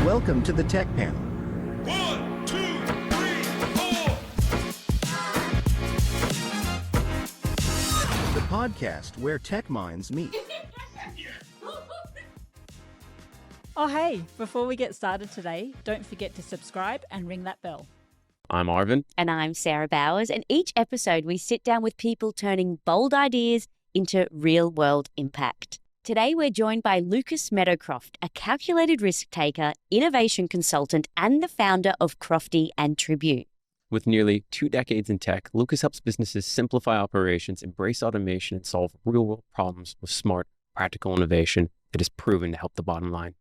Welcome to the Tech Panel. 1, 2, 3, 4. The podcast where tech minds meet. Oh, hey, before we get started today, don't forget to subscribe and ring that bell. I'm Arvin. And I'm Sarah Bowers, and each episode we sit down with people turning bold ideas into real-world impact. Today we're joined by Lucas Meadowcroft, a calculated risk taker, innovation consultant, and the founder of Crofti and Tribu. With nearly 2 decades in tech, Lucas helps businesses simplify operations, embrace automation, and solve real-world problems with smart, practical innovation that is proven to help the bottom line.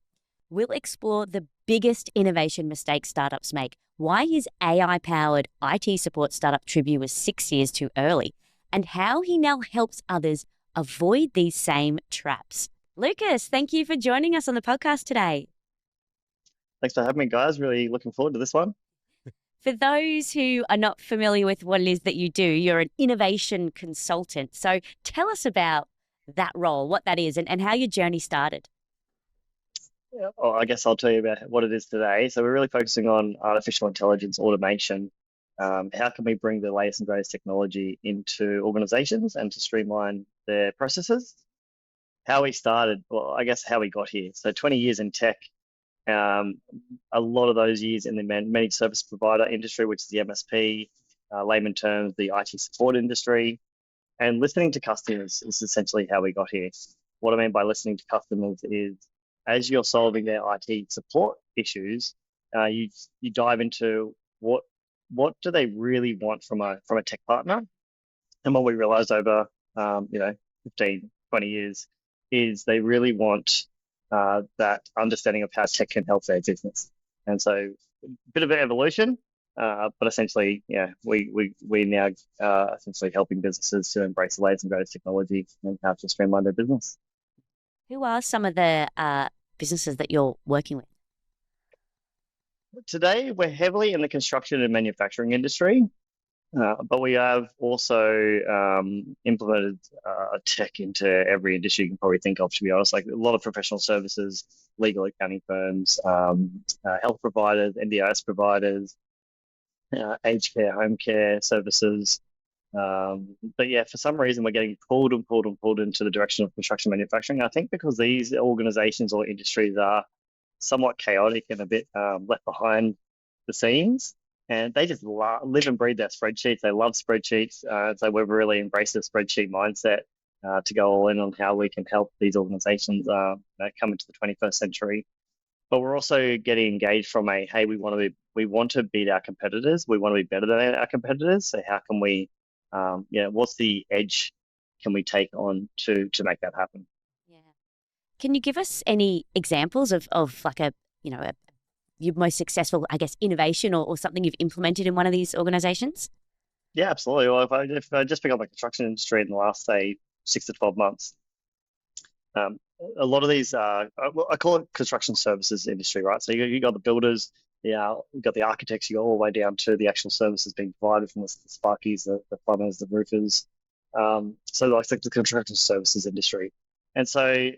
We'll explore the biggest innovation mistakes startups make, why his AI-powered IT support startup Tribu was 6 years too early, and how he now helps others avoid these same traps. Lucas, thank you for joining us on the podcast today. Thanks for having me, guys. Really looking forward to this one. For those who are not familiar with what it is that you do, you're an innovation consultant. So tell us about that role, what that is, and how your journey started. Yeah, well, I guess I'll tell you about what it is today. So we're really focusing on artificial intelligence automation. How can we bring the latest and greatest technology into organizations and to streamline their processes? How we started, well, I guess how we got here. So 20 years in tech, a lot of those years in the managed service provider industry, which is the MSP, layman terms, the IT support industry, and listening to customers is essentially how we got here. What I mean by listening to customers is as you're solving their IT support issues, you dive into what do they really want from a tech partner? And what we realized over 15, 20 years is they really want that understanding of how tech can help their business. And so a bit of an evolution, but essentially, we now essentially helping businesses to embrace the latest and greatest technology and how to streamline their business. Who are some of the businesses that you're working with? Today, we're heavily in the construction and manufacturing industry, but we have also implemented tech into every industry you can probably think of, to be honest, like a lot of professional services, legal accounting firms, health providers, NDIS providers, aged care, home care services. But yeah, for some reason, we're getting pulled into the direction of construction manufacturing. I think because these organizations or industries are somewhat chaotic and a bit left behind the scenes, and they just live and breathe their spreadsheets. They love spreadsheets. So we've really embraced the spreadsheet mindset to go all in on how we can help these organizations come into the 21st century. But we're also getting engaged from hey, we want to beat our competitors. We want to be better than our competitors. So how can we, what's the edge can we take on to make that happen? Can you give us any examples of like your most successful, I guess, innovation or something you've implemented in one of these organizations? Yeah, absolutely. Well, if I just pick up the construction industry in the last, say, 6 to 12 months, a lot of these, I call it construction services industry, right? So you got the builders, you got the architects, you go all the way down to the actual services being provided from the sparkies, the plumbers, the roofers. So like the construction services industry. And so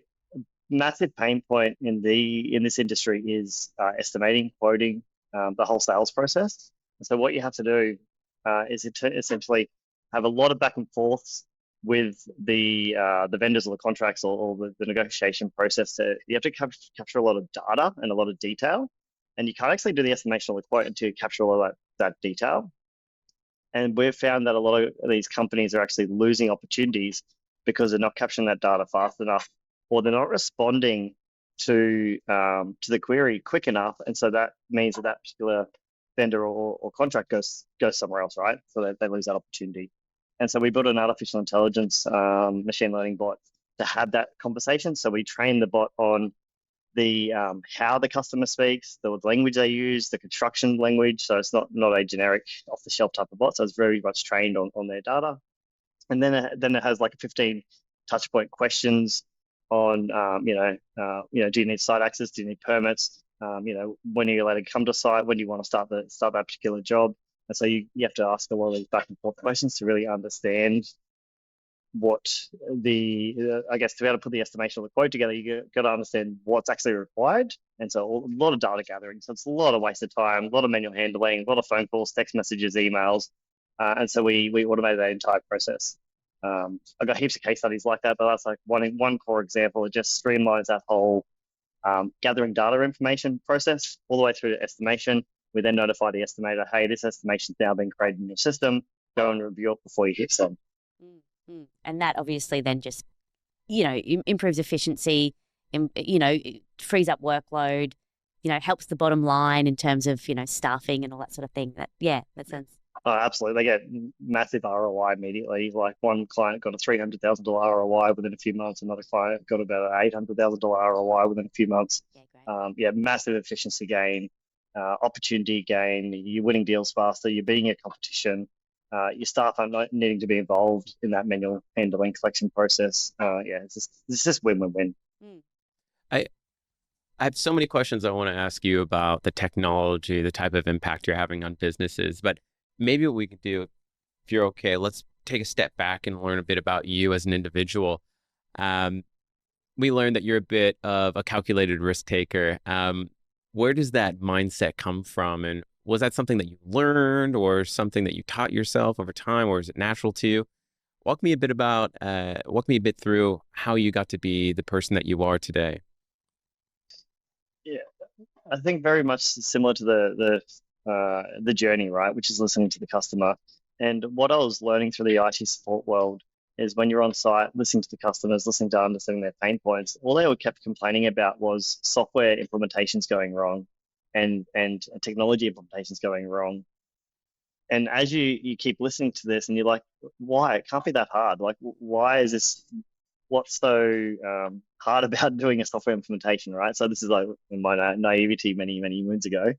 massive pain point in this industry is estimating, quoting, the whole sales process. And so what you have to do is essentially have a lot of back and forths with the vendors or the contracts or the negotiation process. You have to capture a lot of data and a lot of detail, and you can't actually do the estimation or the quote until you capture all of that detail. And we've found that a lot of these companies are actually losing opportunities because they're not capturing that data fast enough, or they're not responding to the query quick enough, and so that means that particular vendor or contract goes somewhere else, right? So they lose that opportunity. And so we built an artificial intelligence machine learning bot to have that conversation. So we train the bot on the how the customer speaks, the language they use, the construction language. So it's not a generic off-the-shelf type of bot. So it's very much trained on their data. And then it has like 15 touch point questions on, do you need site access? Do you need permits? When are you allowed to come to site? When do you want to start that particular job? And so you have to ask a lot of these back and forth questions to really understand I guess to be able to put the estimation of the quote together, you got to understand what's actually required. And so a lot of data gathering. So it's a lot of wasted time, a lot of manual handling, a lot of phone calls, text messages, emails. And so we automated that entire process. I've got heaps of case studies like that, but that's like one core example. It just streamlines that whole gathering data information process all the way through to estimation. We then notify the estimator, hey, this estimation's now been created in your system. Go and review it before you hit send. And that obviously then just, improves efficiency, it frees up workload, helps the bottom line in terms of, staffing and all that sort of thing. That sounds. Oh, absolutely. They get massive ROI immediately. Like one client got a $300,000 ROI within a few months. Another client got about an $800,000 ROI within a few months. Massive efficiency gain, opportunity gain. You're winning deals faster. You're beating your competition. Your staff are not needing to be involved in that manual handling collection process. It's just win-win-win. I have so many questions I want to ask you about the technology, the type of impact you're having on businesses, but maybe what we can do, if you're okay, let's take a step back and learn a bit about you as an individual. We learned that you're a bit of a calculated risk taker. Where does that mindset come from? And was that something that you learned or something that you taught yourself over time, or is it natural to you? Walk me a bit through how you got to be the person that you are today. Yeah, I think very much similar to the journey, right? Which is listening to the customer. And what I was learning through the IT support world is when you're on site, listening to the customers, listening to understanding their pain points, all they were kept complaining about was software implementations going wrong and technology implementations going wrong. And as you keep listening to this and you're like, why? It can't be that hard. Like, why is this? What's so hard about doing a software implementation, right? So this is like my naivety many, many moons ago.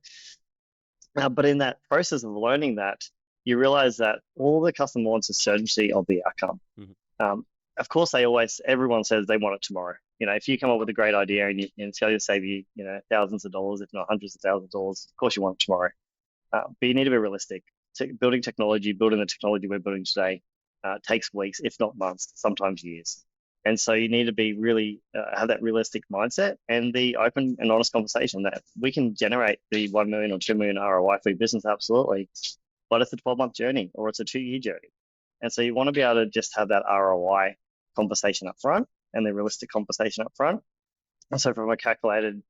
But in that process of learning that, you realize that all the customer wants is certainty of the outcome. Mm-hmm. Of course, everyone says they want it tomorrow. If you come up with a great idea and it's going to save you, thousands of dollars, if not hundreds of thousands of dollars, of course you want it tomorrow. But you need to be realistic. Building the technology we're building today takes weeks, if not months, sometimes years. And so you need to be really have that realistic mindset and the open and honest conversation that we can generate the 1 million or 2 million ROI for your business, absolutely. But it's a 12-month journey or it's a 2-year journey. And so you want to be able to just have that ROI conversation up front and the realistic conversation up front. And so from a calculated,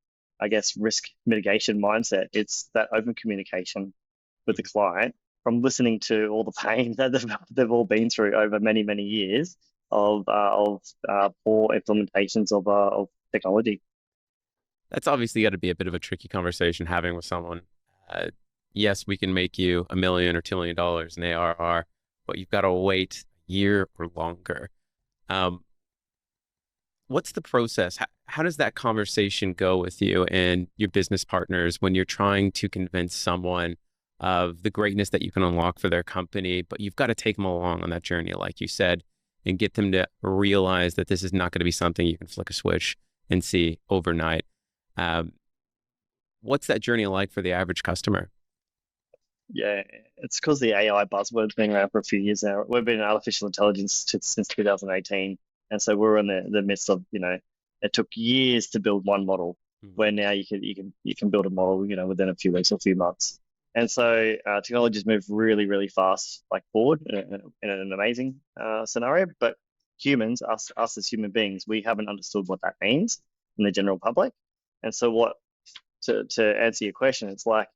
risk mitigation mindset, it's that open communication with the client from listening to all the pain that they've all been through over many, many years of poor implementations of technology. That's obviously got to be a bit of a tricky conversation having with someone. Yes, we can make you $1 million or $2 million in ARR, but you've got to wait a year or longer. What's the process? How does that conversation go with you and your business partners when you're trying to convince someone of the greatness that you can unlock for their company, but you've got to take them along on that journey, like you said, and get them to realize that this is not going to be something you can flick a switch and see overnight. What's that journey like for the average customer? Yeah, it's because the AI buzzword's been around for a few years now. We've been in artificial intelligence since 2018. And so we're in the midst of, it took years to build one model, where now you can build a model, within a few weeks or a few months. And so technology's moved really, really fast, like forward in an amazing scenario. But humans, us as human beings, we haven't understood what that means in the general public. And so to answer your question, it's like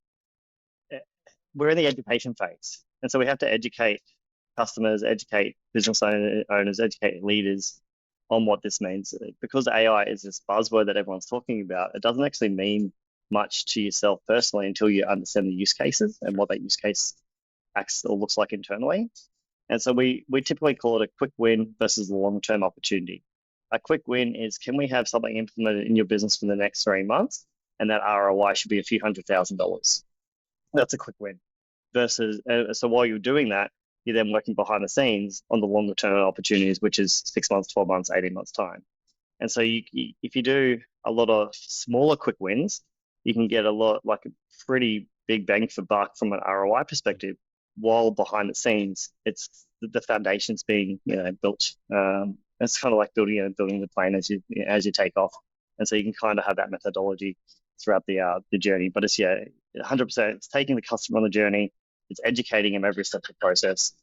we're in the education phase. And so we have to educate customers, educate business owners, educate leaders on what this means. Because AI is this buzzword that everyone's talking about, it doesn't actually mean much to yourself personally until you understand the use cases and what that use case acts or looks like internally. And so we typically call it a quick win versus a long-term opportunity. A quick win is, can we have something implemented in your business for the next 3 months? And that ROI should be a few $100,000. That's a quick win. Versus, so while you're doing that, you're then working behind the scenes on the longer term opportunities, which is 6 months, 12 months, 18 months time. And so if you do a lot of smaller quick wins, you can get a pretty big bang for buck from an ROI perspective while behind the scenes, it's the foundations being built. It's kind of like building the plane as you take off, and so you can kind of have that methodology throughout the journey. But it's 100%. It's taking the customer on the journey. It's educating them every step of the process,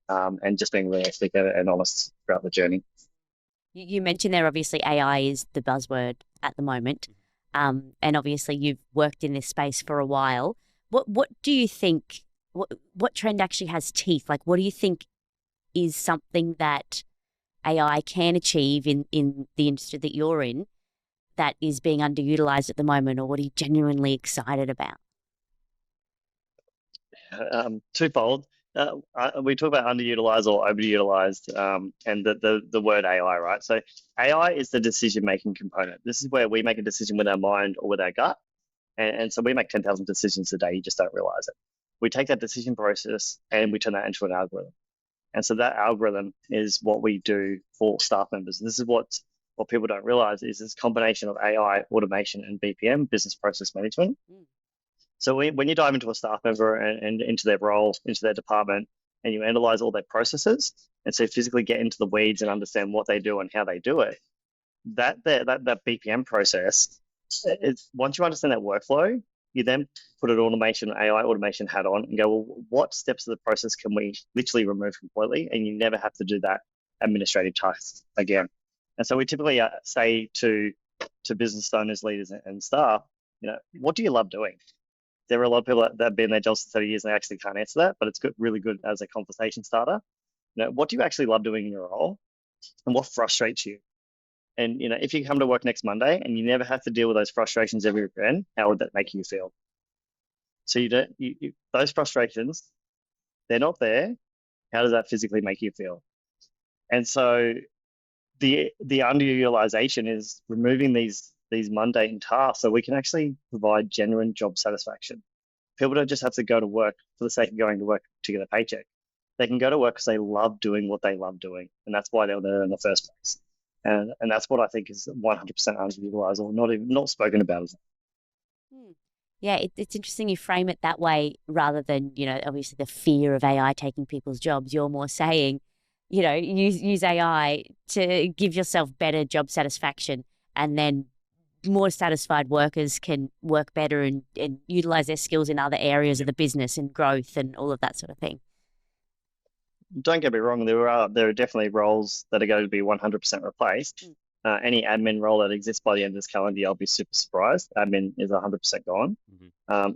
and just being realistic and honest throughout the journey. You mentioned there, obviously, AI is the buzzword at the moment. And obviously you've worked in this space for a while. What do you think, what trend actually has teeth? Like, what do you think is something that AI can achieve in the industry that you're in that is being underutilized at the moment, or what are you genuinely excited about? Twofold. We talk about underutilized or overutilized, and the word AI, right? So AI is the decision-making component. This is where we make a decision with our mind or with our gut. And so we make 10,000 decisions a day. You just don't realize it. We take that decision process and we turn that into an algorithm. And so that algorithm is what we do for staff members. This is what people don't realize is this combination of AI, automation, and BPM, business process management. So when you dive into a staff member and into their role, into their department, and you analyze all their processes, and so physically get into the weeds and understand what they do and how they do it, that BPM process, once you understand that workflow, you then put an AI automation hat on and go, well, what steps of the process can we literally remove completely? And you never have to do that administrative task again. And so we typically say to business owners, leaders, and staff, what do you love doing? There are a lot of people that have been in their jobs for 30 years and they actually can't answer that, but it's really good as a conversation starter. What do you actually love doing in your role, and what frustrates you? And if you come to work next Monday and you never have to deal with those frustrations ever again, how would that make you feel? So those frustrations, they're not there. How does that physically make you feel? And so the underutilization is removing these mundane tasks so we can actually provide genuine job satisfaction. People don't just have to go to work for the sake of going to work to get a paycheck. They can go to work because they love doing what they love doing, and that's why they're there in the first place. And that's what I think is 100% underutilized or not spoken about. Yeah, it's interesting you frame it that way rather than, obviously the fear of AI taking people's jobs. You're more saying, use AI to give yourself better job satisfaction, and then more satisfied workers can work better and utilize their skills in other areas of the business and growth and all of that sort of thing. Don't get me wrong, there are definitely roles that are going to be 100% replaced. Any admin role that exists by the end of this calendar year, I'll be super surprised. Admin is 100% gone.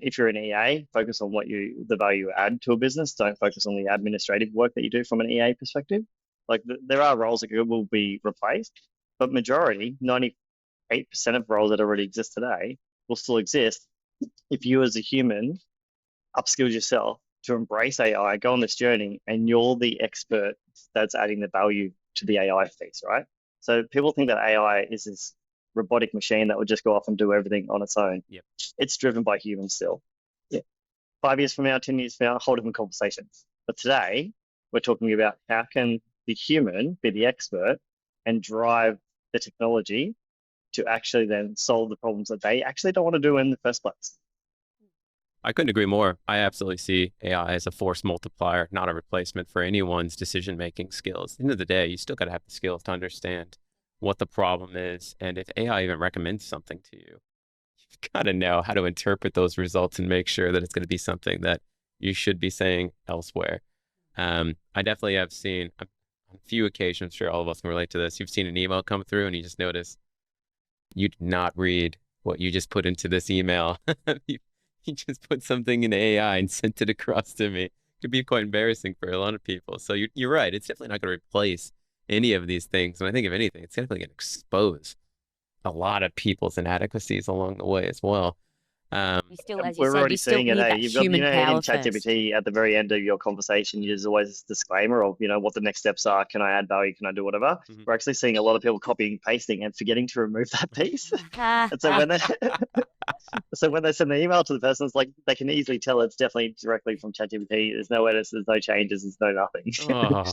If you're an EA, focus on the value you add to a business. Don't focus on the administrative work that you do from an EA perspective. Like there are roles that will be replaced, but majority, 98% of roles that already exist today will still exist if you as a human upskilled yourself to embrace AI, go on this journey, and you're the expert that's adding the value to the AI piece, right? So people think that AI is this robotic machine that would just go off and do everything on its own. Yep. It's driven by humans still. 5 years from now, 10 years from now, whole different conversations. But today, we're talking about how can the human be the expert and drive the technology to actually then solve the problems that they actually don't want to do in the first place. I couldn't agree more. I absolutely see AI as a force multiplier, not a replacement for anyone's decision-making skills. At the end of the day, you still got to have the skills to understand what the problem is. And if AI even recommends something to you, you've got to know how to interpret those results and make sure that it's going to be something that you should be saying elsewhere. I definitely have seen on a few occasions, sure all of us can relate to this, you've seen an email come through and you just notice you did not read what you just put into this email. You just put something in AI and sent it across to me. It could be quite embarrassing for a lot of people. So you're right. It's definitely not going to replace any of these things. And I think if anything, it's definitely going to expose a lot of people's inadequacies along the way as well. You still, as you We're said, already you still seeing it. need that You've got, human in power ChatGPT at the very end of your conversation, there's always this disclaimer of, what the next steps are. Can I add value? Can I do whatever? We're actually seeing a lot of people copying and pasting and forgetting to remove that piece. And so when they send the email to the person, it's like they can easily tell it's definitely directly from ChatGPT. There's no edits, there's no changes, there's no nothing. Oh,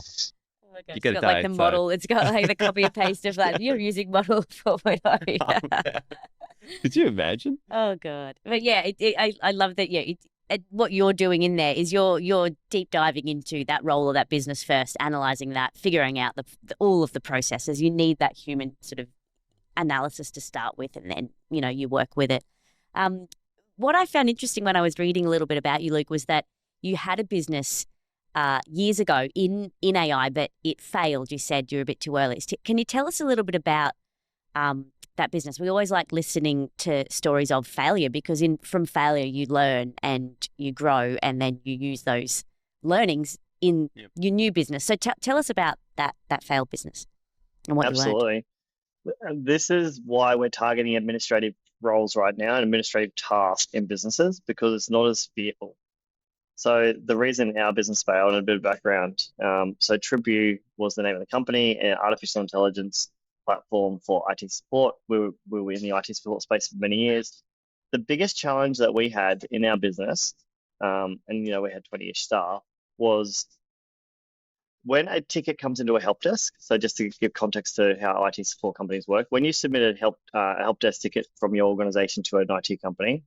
It's got like the model. It's got like the copy and paste of that. You're using model 4.0. Could you imagine? Oh God! But yeah, I love that. Yeah, what you're doing in there is you're deep diving into that role of that business first, analyzing that, figuring out all of the processes. You need that human sort of analysis to start with, and then you work with it. What I found interesting when I was reading a little bit about you, Luke, was that you had a business years ago in AI, but it failed. You said you're a bit too early. Can you tell us a little bit about that business? We always like listening to stories of failure, because from failure you learn and you grow, and then you use those learnings in your new business. So tell us about that failed business and what you learned. Absolutely. This is why we're targeting administrative roles right now and administrative tasks in businesses, because it's not as fearful. So the reason our business failed, and a bit of background, so Tribu was the name of the company, an artificial intelligence platform for IT support. We were in the IT support space for many years. The biggest challenge that we had in our business, and we had 20-ish staff, was when a ticket comes into a help desk. So just to give context to how IT support companies work, when you submit a help desk ticket from your organization to an IT company,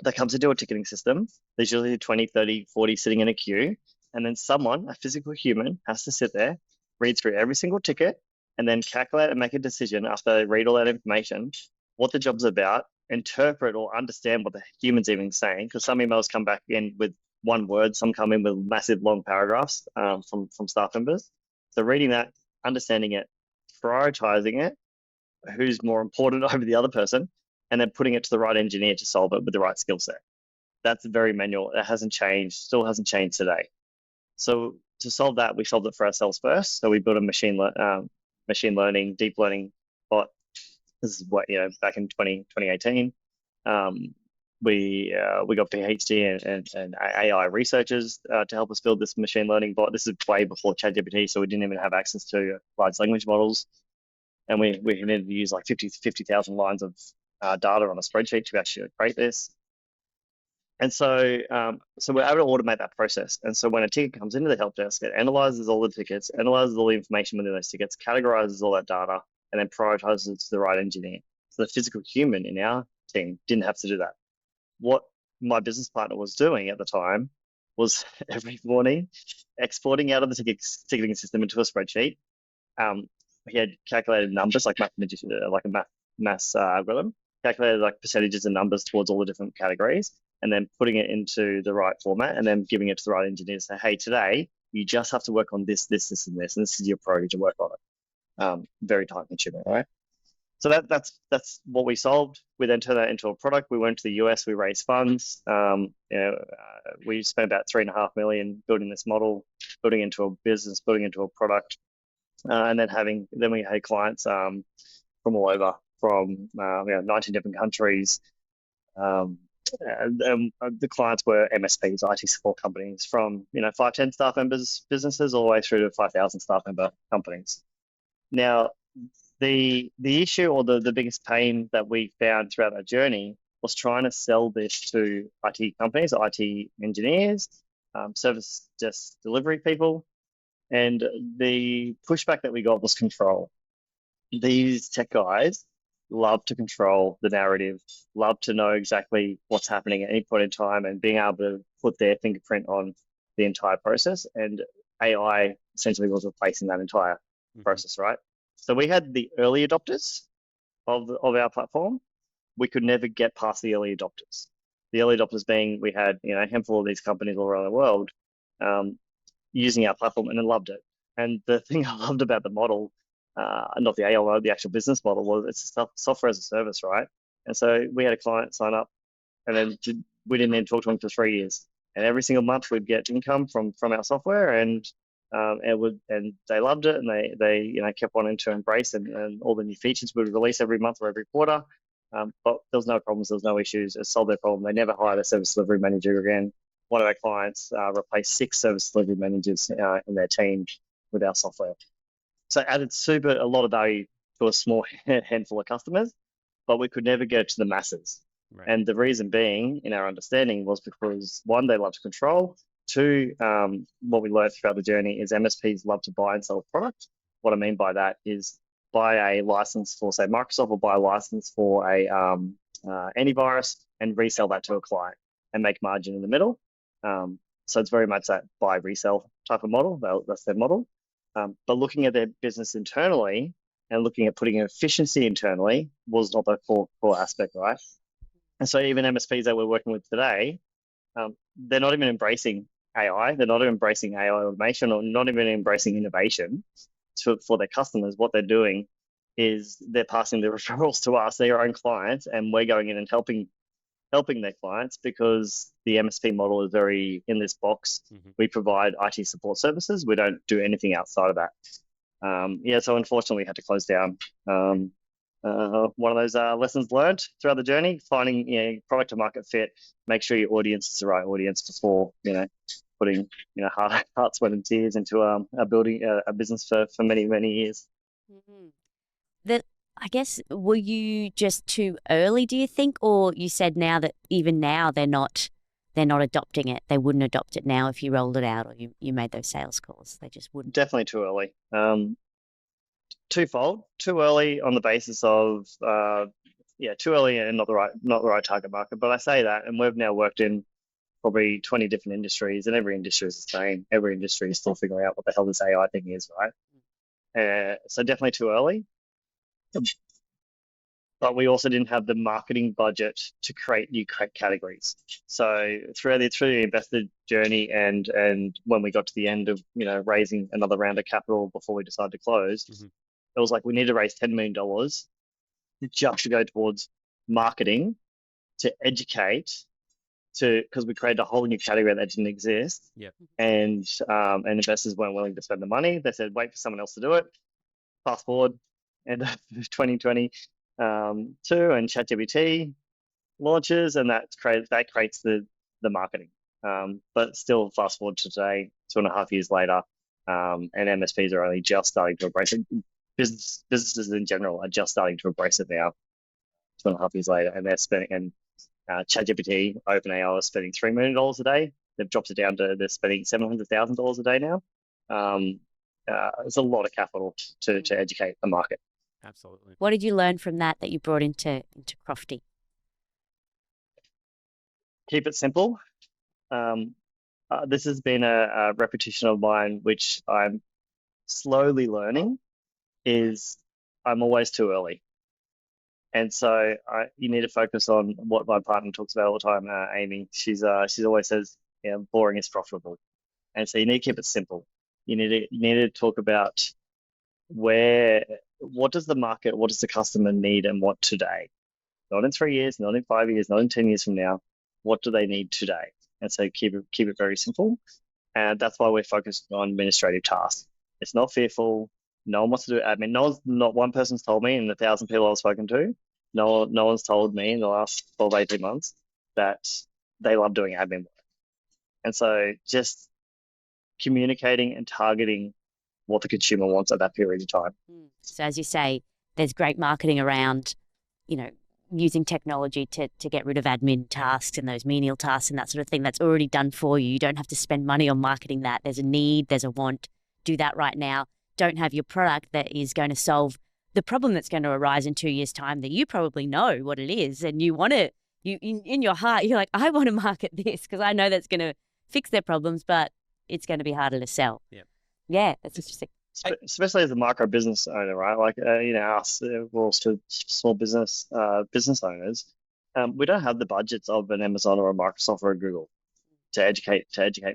that comes into a ticketing system. There's usually 20, 30, 40 sitting in a queue. And then someone, a physical human, has to sit there, read through every single ticket, and then calculate and make a decision after they read all that information, what the job's about, interpret or understand what the human's even saying. Because some emails come back in with one word, some come in with massive long paragraphs from staff members. So reading that, understanding it, prioritizing it, who's more important over the other person, and then putting it to the right engineer to solve it with the right skill set. That's very manual. It hasn't changed, still hasn't changed today. So to solve that, we solved it for ourselves first. So we built a machine learning, deep learning bot. This is what, back in 2018. We got PhD and AI researchers to help us build this machine learning bot. This is way before ChatGPT, so we didn't even have access to large language models. And we needed to use like 50,000 lines of data on a spreadsheet to actually create this. And so we're able to automate that process. And so when a ticket comes into the help desk, it analyzes all the tickets, analyzes all the information within those tickets, categorizes all that data, and then prioritizes it to the right engineer. So the physical human in our team didn't have to do that. What my business partner was doing at the time was every morning exporting out of the ticketing system into a spreadsheet. He had calculated numbers like a maths algorithm, calculated like percentages and numbers towards all the different categories, and then putting it into the right format, and then giving it to the right engineer to say, hey, today you just have to work on this, this, this, and this, and this is your priority to work on it. Very time consuming, right? So that's what we solved. We then turned that into a product. We went to the US, we raised funds. We spent about $3.5 million building this model, building into a business, building into a product, and then we had clients from all over, from 19 different countries. And the clients were MSPs, IT support companies, from 5, 10 staff members businesses all the way through to 5,000 staff member companies. Now, the issue or the biggest pain that we found throughout that journey was trying to sell this to IT companies, IT engineers, service desk delivery people, and the pushback that we got was control. These tech guys love to control the narrative, love to know exactly what's happening at any point in time, and being able to put their fingerprint on the entire process. And AI essentially was replacing that entire process, right? So we had the early adopters of our platform. We could never get past the early adopters. The early adopters being, we had a handful of these companies all around the world using our platform, and they loved it. And the thing I loved about the model, not the AI, the actual business model, was it's software as a service, right? And so we had a client sign up, and then we didn't even talk to them for 3 years. And every single month we'd get income from our software, and they loved it, and they kept wanting to embrace and all the new features we would release every month or every quarter. But there was no problems, there was no issues. It solved their problem. They never hired a service delivery manager again. One of our clients replaced 6 service delivery managers in their team with our software. So it added a lot of value to a small handful of customers, but we could never get to the masses. Right. And the reason being, in our understanding, was because 1, they love to control. 2, what we learned throughout the journey is MSPs love to buy and sell a product. What I mean by that is buy a license for, say, Microsoft, or buy a license for a antivirus and resell that to a client. and make margin in the middle. So it's very much that buy resell type of model. That's their model. But looking at their business internally and looking at putting efficiency internally was not the core aspect, right? And so even MSPs that we're working with today, they're not even embracing AI. They're not even embracing AI automation, or not even embracing innovation for their customers. What they're doing is they're passing the referrals to us, their own clients, and we're going in and helping their clients, because the MSP model is very in this box. We provide IT support services. We don't do anything outside of that. So unfortunately, we had to close down. One of those lessons learned throughout the journey: finding product to market fit, make sure your audience is the right audience before putting heart, sweat, and tears into building a business for many years. I guess, were you just too early, do you think? Or you said now that even now they're not adopting it. They wouldn't adopt it now if you rolled it out, or you made those sales calls. They just wouldn't. Definitely too early. Twofold. Too early on the basis of too early and not the right target market. But I say that, and we've now worked in probably 20 different industries, and every industry is the same. Every industry is still figuring out what the hell this AI thing is, right? So definitely too early. But we also didn't have the marketing budget to create new categories. So through the investor journey, and when we got to the end of raising another round of capital before we decided to close, it was like we need to raise $10 million just to go towards marketing, to educate, because we created a whole new category that didn't exist. And investors weren't willing to spend the money. They said, wait for someone else to do it. Fast forward, end of 2022, and ChatGPT launches, and that creates the marketing. But still, fast forward to today, 2.5 years later, and MSPs are only just starting to embrace it. Businesses in general are just starting to embrace it now, 2.5 years later, and they're spending. And ChatGPT, OpenAI is spending $3 million a day. They've dropped it down to they're spending $700,000 a day now. It's a lot of capital to educate the market. Absolutely. What did you learn from that you brought into Crofti? Keep it simple. This has been a repetition of mine, which I'm slowly learning, is I'm always too early. And so you need to focus on what my partner talks about all the time, Amy. She's always says, boring is profitable. And so you need to keep it simple. You need to talk about what does the market, what does the customer need and want today? Not in 3 years, not in 5 years, not in 10 years from now. What do they need today? And so keep it very simple. And that's why we're focused on administrative tasks. It's not fearful. No one wants to do admin. Not one person's told me in the 1,000 people I've spoken to, no one's told me in the last 12, 18 months that they love doing admin work. And so just communicating and targeting what the consumer wants at that period of time. So as you say, there's great marketing around, using technology to get rid of admin tasks and those menial tasks and that sort of thing. That's already done for you. You don't have to spend money on marketing that. There's a need, there's a want. Do that right now. Don't have your product that is going to solve the problem that's going to arise in 2 years' time that you probably know what it is, and you want to, in your heart, you're like, I want to market this because I know that's going to fix their problems, but it's going to be harder to sell. Yeah, that's interesting. Especially as a micro business owner, right? Like us, we're also small business owners. We don't have the budgets of an Amazon or a Microsoft or a Google to educate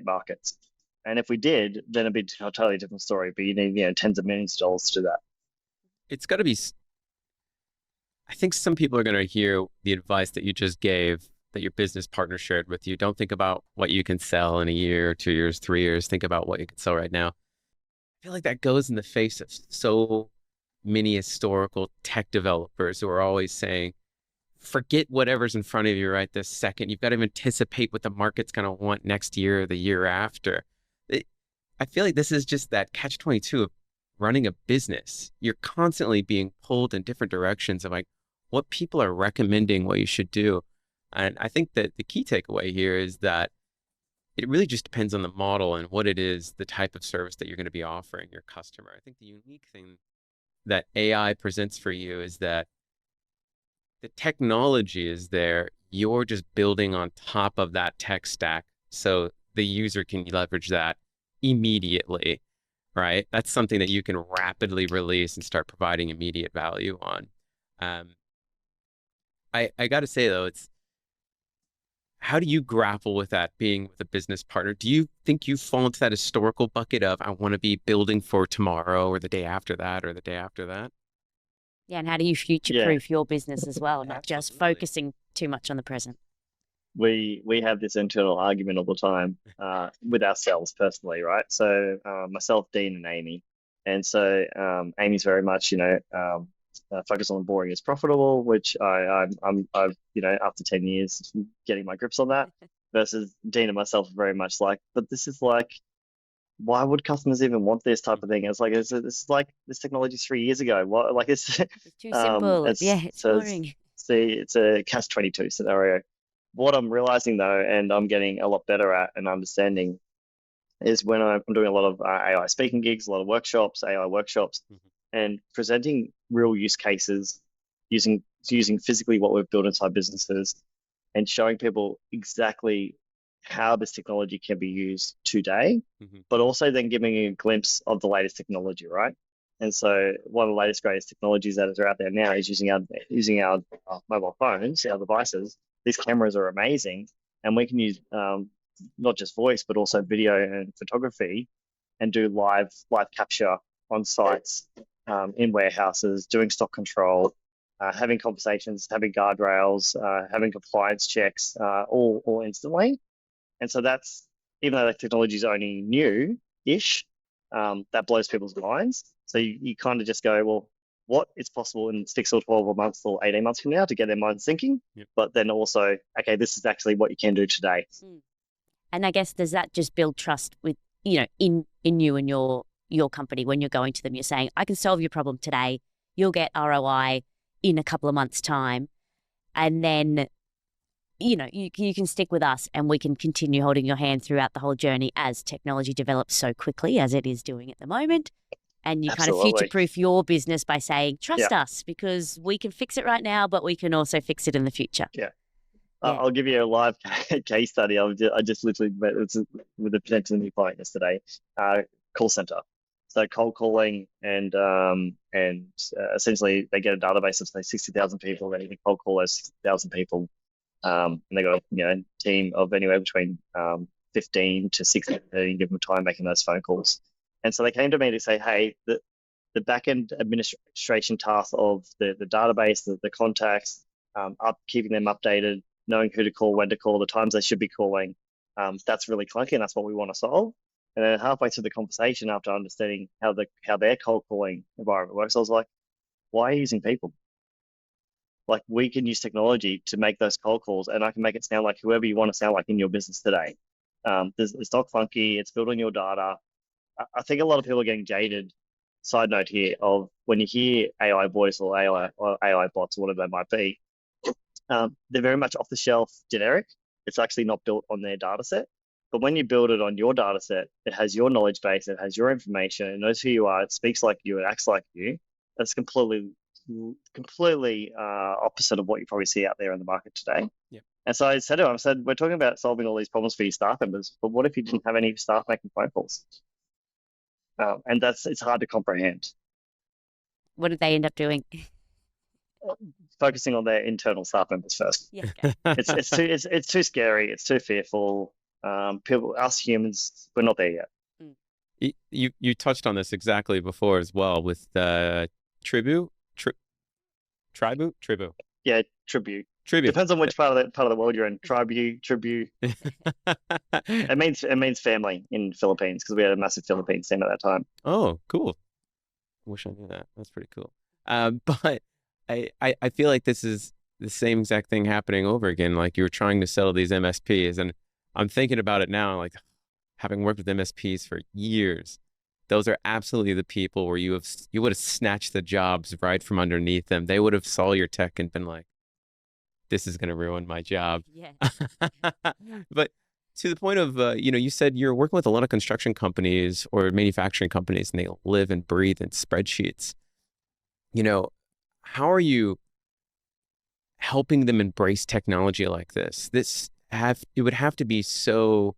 markets. And if we did, then it'd be a totally different story. But you need tens of millions of dollars to do that. It's got to be. I think some people are going to hear the advice that you just gave, that your business partner shared with you. Don't think about what you can sell in a year, 2 years, 3 years. Think about what you can sell right now. I feel like that goes in the face of so many historical tech developers who are always saying, forget whatever's in front of you right this second. You've got to anticipate what the market's going to want next year or the year after. I feel like this is just that catch-22 of running a business. You're constantly being pulled in different directions of like what people are recommending, what you should do. And I think that the key takeaway here is that it really just depends on the model and what it is, the type of service that you're going to be offering your customer. I think the unique thing that AI presents for you is that the technology is there. you're just building on top of that tech stack so the user can leverage that immediately, right? That's something that you can rapidly release and start providing immediate value on. I got to say though, how do you grapple with that being with a business partner? Do you think you fall into that historical bucket of I want to be building for tomorrow or the day after that or the day after that? Yeah, and how do you future-proof your business as well, not just Absolutely. focusing too much on the present? We have this internal argument all the time with ourselves personally, right? So myself, Dean, and Amy, and so Amy's very much, focused on boring is profitable, which I've after 10 years getting my grips on that. Versus Dean and myself are very much like, but this is like, why would customers even want this type of thing? It's like this is like this technology 3 years ago. What like it's It's too simple. It's boring. it's a catch-22 scenario. What I'm realizing though, and I'm getting a lot better at and understanding, is when I'm doing a lot of AI speaking gigs, a lot of workshops, AI workshops, and presenting real use cases, using physically what we've built inside businesses, and showing people exactly how this technology can be used today, but also then giving a glimpse of the latest technology, right? And so one of the latest, greatest technologies that are out there now is using our mobile phones, our devices. These cameras are amazing, and we can use not just voice, but also video and photography, and do live capture on sites, in warehouses, doing stock control, having conversations, having guardrails, having compliance checks, all instantly. And so that's, even though that technology is only new-ish, that blows people's minds. So you kind of just go, well, what is possible in 6 or 12 months or 18 months from now, to get their minds thinking, but then also, okay, this is actually what you can do today. And I guess, does that just build trust with, in you and your company? When you're going to them, you're saying, I can solve your problem today. You'll get ROI in a couple of months' time. And then, you can stick with us and we can continue holding your hand throughout the whole journey as technology develops so quickly as it is doing at the moment. And you kind of future-proof your business by saying, trust us, because we can fix it right now, but we can also fix it in the future. I'll give you a live case study. I just literally met with a potential new client yesterday. Call center. So cold calling, and essentially they get a database of say 60,000 people. They can cold call those 60,000 people, and they got a team of anywhere between 15 to 60 at any given time making those phone calls. And so they came to me to say, hey, the back end administration task of the database, the contacts, keeping them updated, knowing who to call, when to call, the times they should be calling, that's really clunky, and that's what we want to solve. And then halfway through the conversation, after understanding how their cold calling environment works, I was like, why are you using people? Like, we can use technology to make those cold calls, and I can make it sound like whoever you want to sound like in your business today. It's not clunky. It's built on your data. I think a lot of people are getting jaded. Side note here, of when you hear AI voice or AI bots or whatever they might be, they're very much off the shelf, generic. It's actually not built on their data set. But when you build it on your data set, it has your knowledge base, it has your information, it knows who you are, it speaks like you, it acts like you. That's completely opposite of what you probably see out there in the market today. And so I said to him, we're talking about solving all these problems for your staff members, but what if you didn't have any staff making phone calls? And it's hard to comprehend. What did they end up doing? Focusing on their internal staff members first. It's too scary. It's too fearful. Us humans, we're not there yet. You touched on this exactly before as well with Tribu. Yeah, Tribu. Depends on which part of the world you're in. Tribu. It means family in Philippines, because we had a massive Philippines team at that time. Oh, cool. Wish I knew that. That's pretty cool. But I feel like this is the same exact thing happening over again. Like, you were trying to sell these MSPs, and I'm thinking about it now, like, having worked with MSPs for years, those are absolutely the people where you would have snatched the jobs right from underneath them. They would have saw your tech and been like, this is going to ruin my job. But to the point of, you said you're working with a lot of construction companies or manufacturing companies, and they live and breathe in spreadsheets. How are you helping them embrace technology like this? It would have to be so,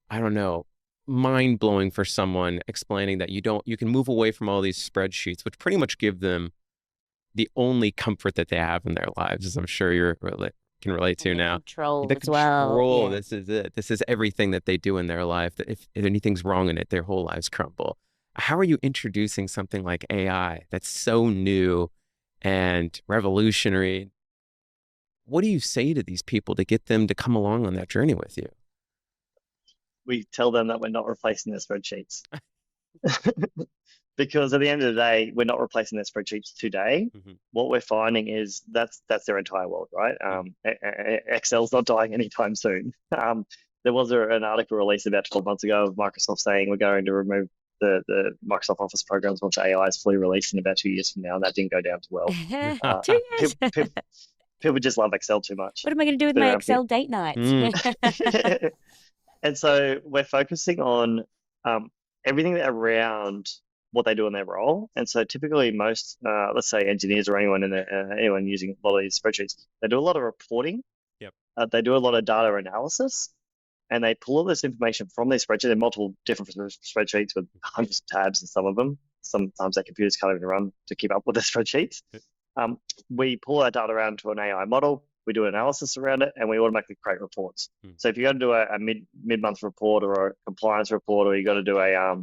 I don't know, mind blowing for someone explaining that you can move away from all these spreadsheets, which pretty much give them the only comfort that they have in their lives, as I'm sure can relate to now. Control The as well. control, Yeah. this is it. This is everything that they do in their life. That if anything's wrong in it, their whole lives crumble. How are you introducing something like AI that's so new and revolutionary? What do you say to these people to get them to come along on that journey with you? We tell them that we're not replacing their spreadsheets. Because at the end of the day, we're not replacing their spreadsheets today. Mm-hmm. What we're finding is that's their entire world, right? Excel's not dying anytime soon. There was an article released about 12 months ago of Microsoft saying we're going to remove the Microsoft Office programs once AI is fully released in about 2 years from now, and that didn't go down too well. 2 years. People just love Excel too much. What am I going to do with my Excel date nights? And so we're focusing on everything around what they do in their role. And so typically most, let's say engineers or anyone using a lot of these spreadsheets, they do a lot of reporting. Yep. They do a lot of data analysis, and they pull all this information from these spreadsheets. There are multiple different spreadsheets with hundreds of tabs in some of them. Sometimes their computers can't even run to keep up with the spreadsheets. We pull that data around to an AI model. We do analysis around it, and we automatically create reports. So if you got to do a mid-month report or a compliance report, or you got to do a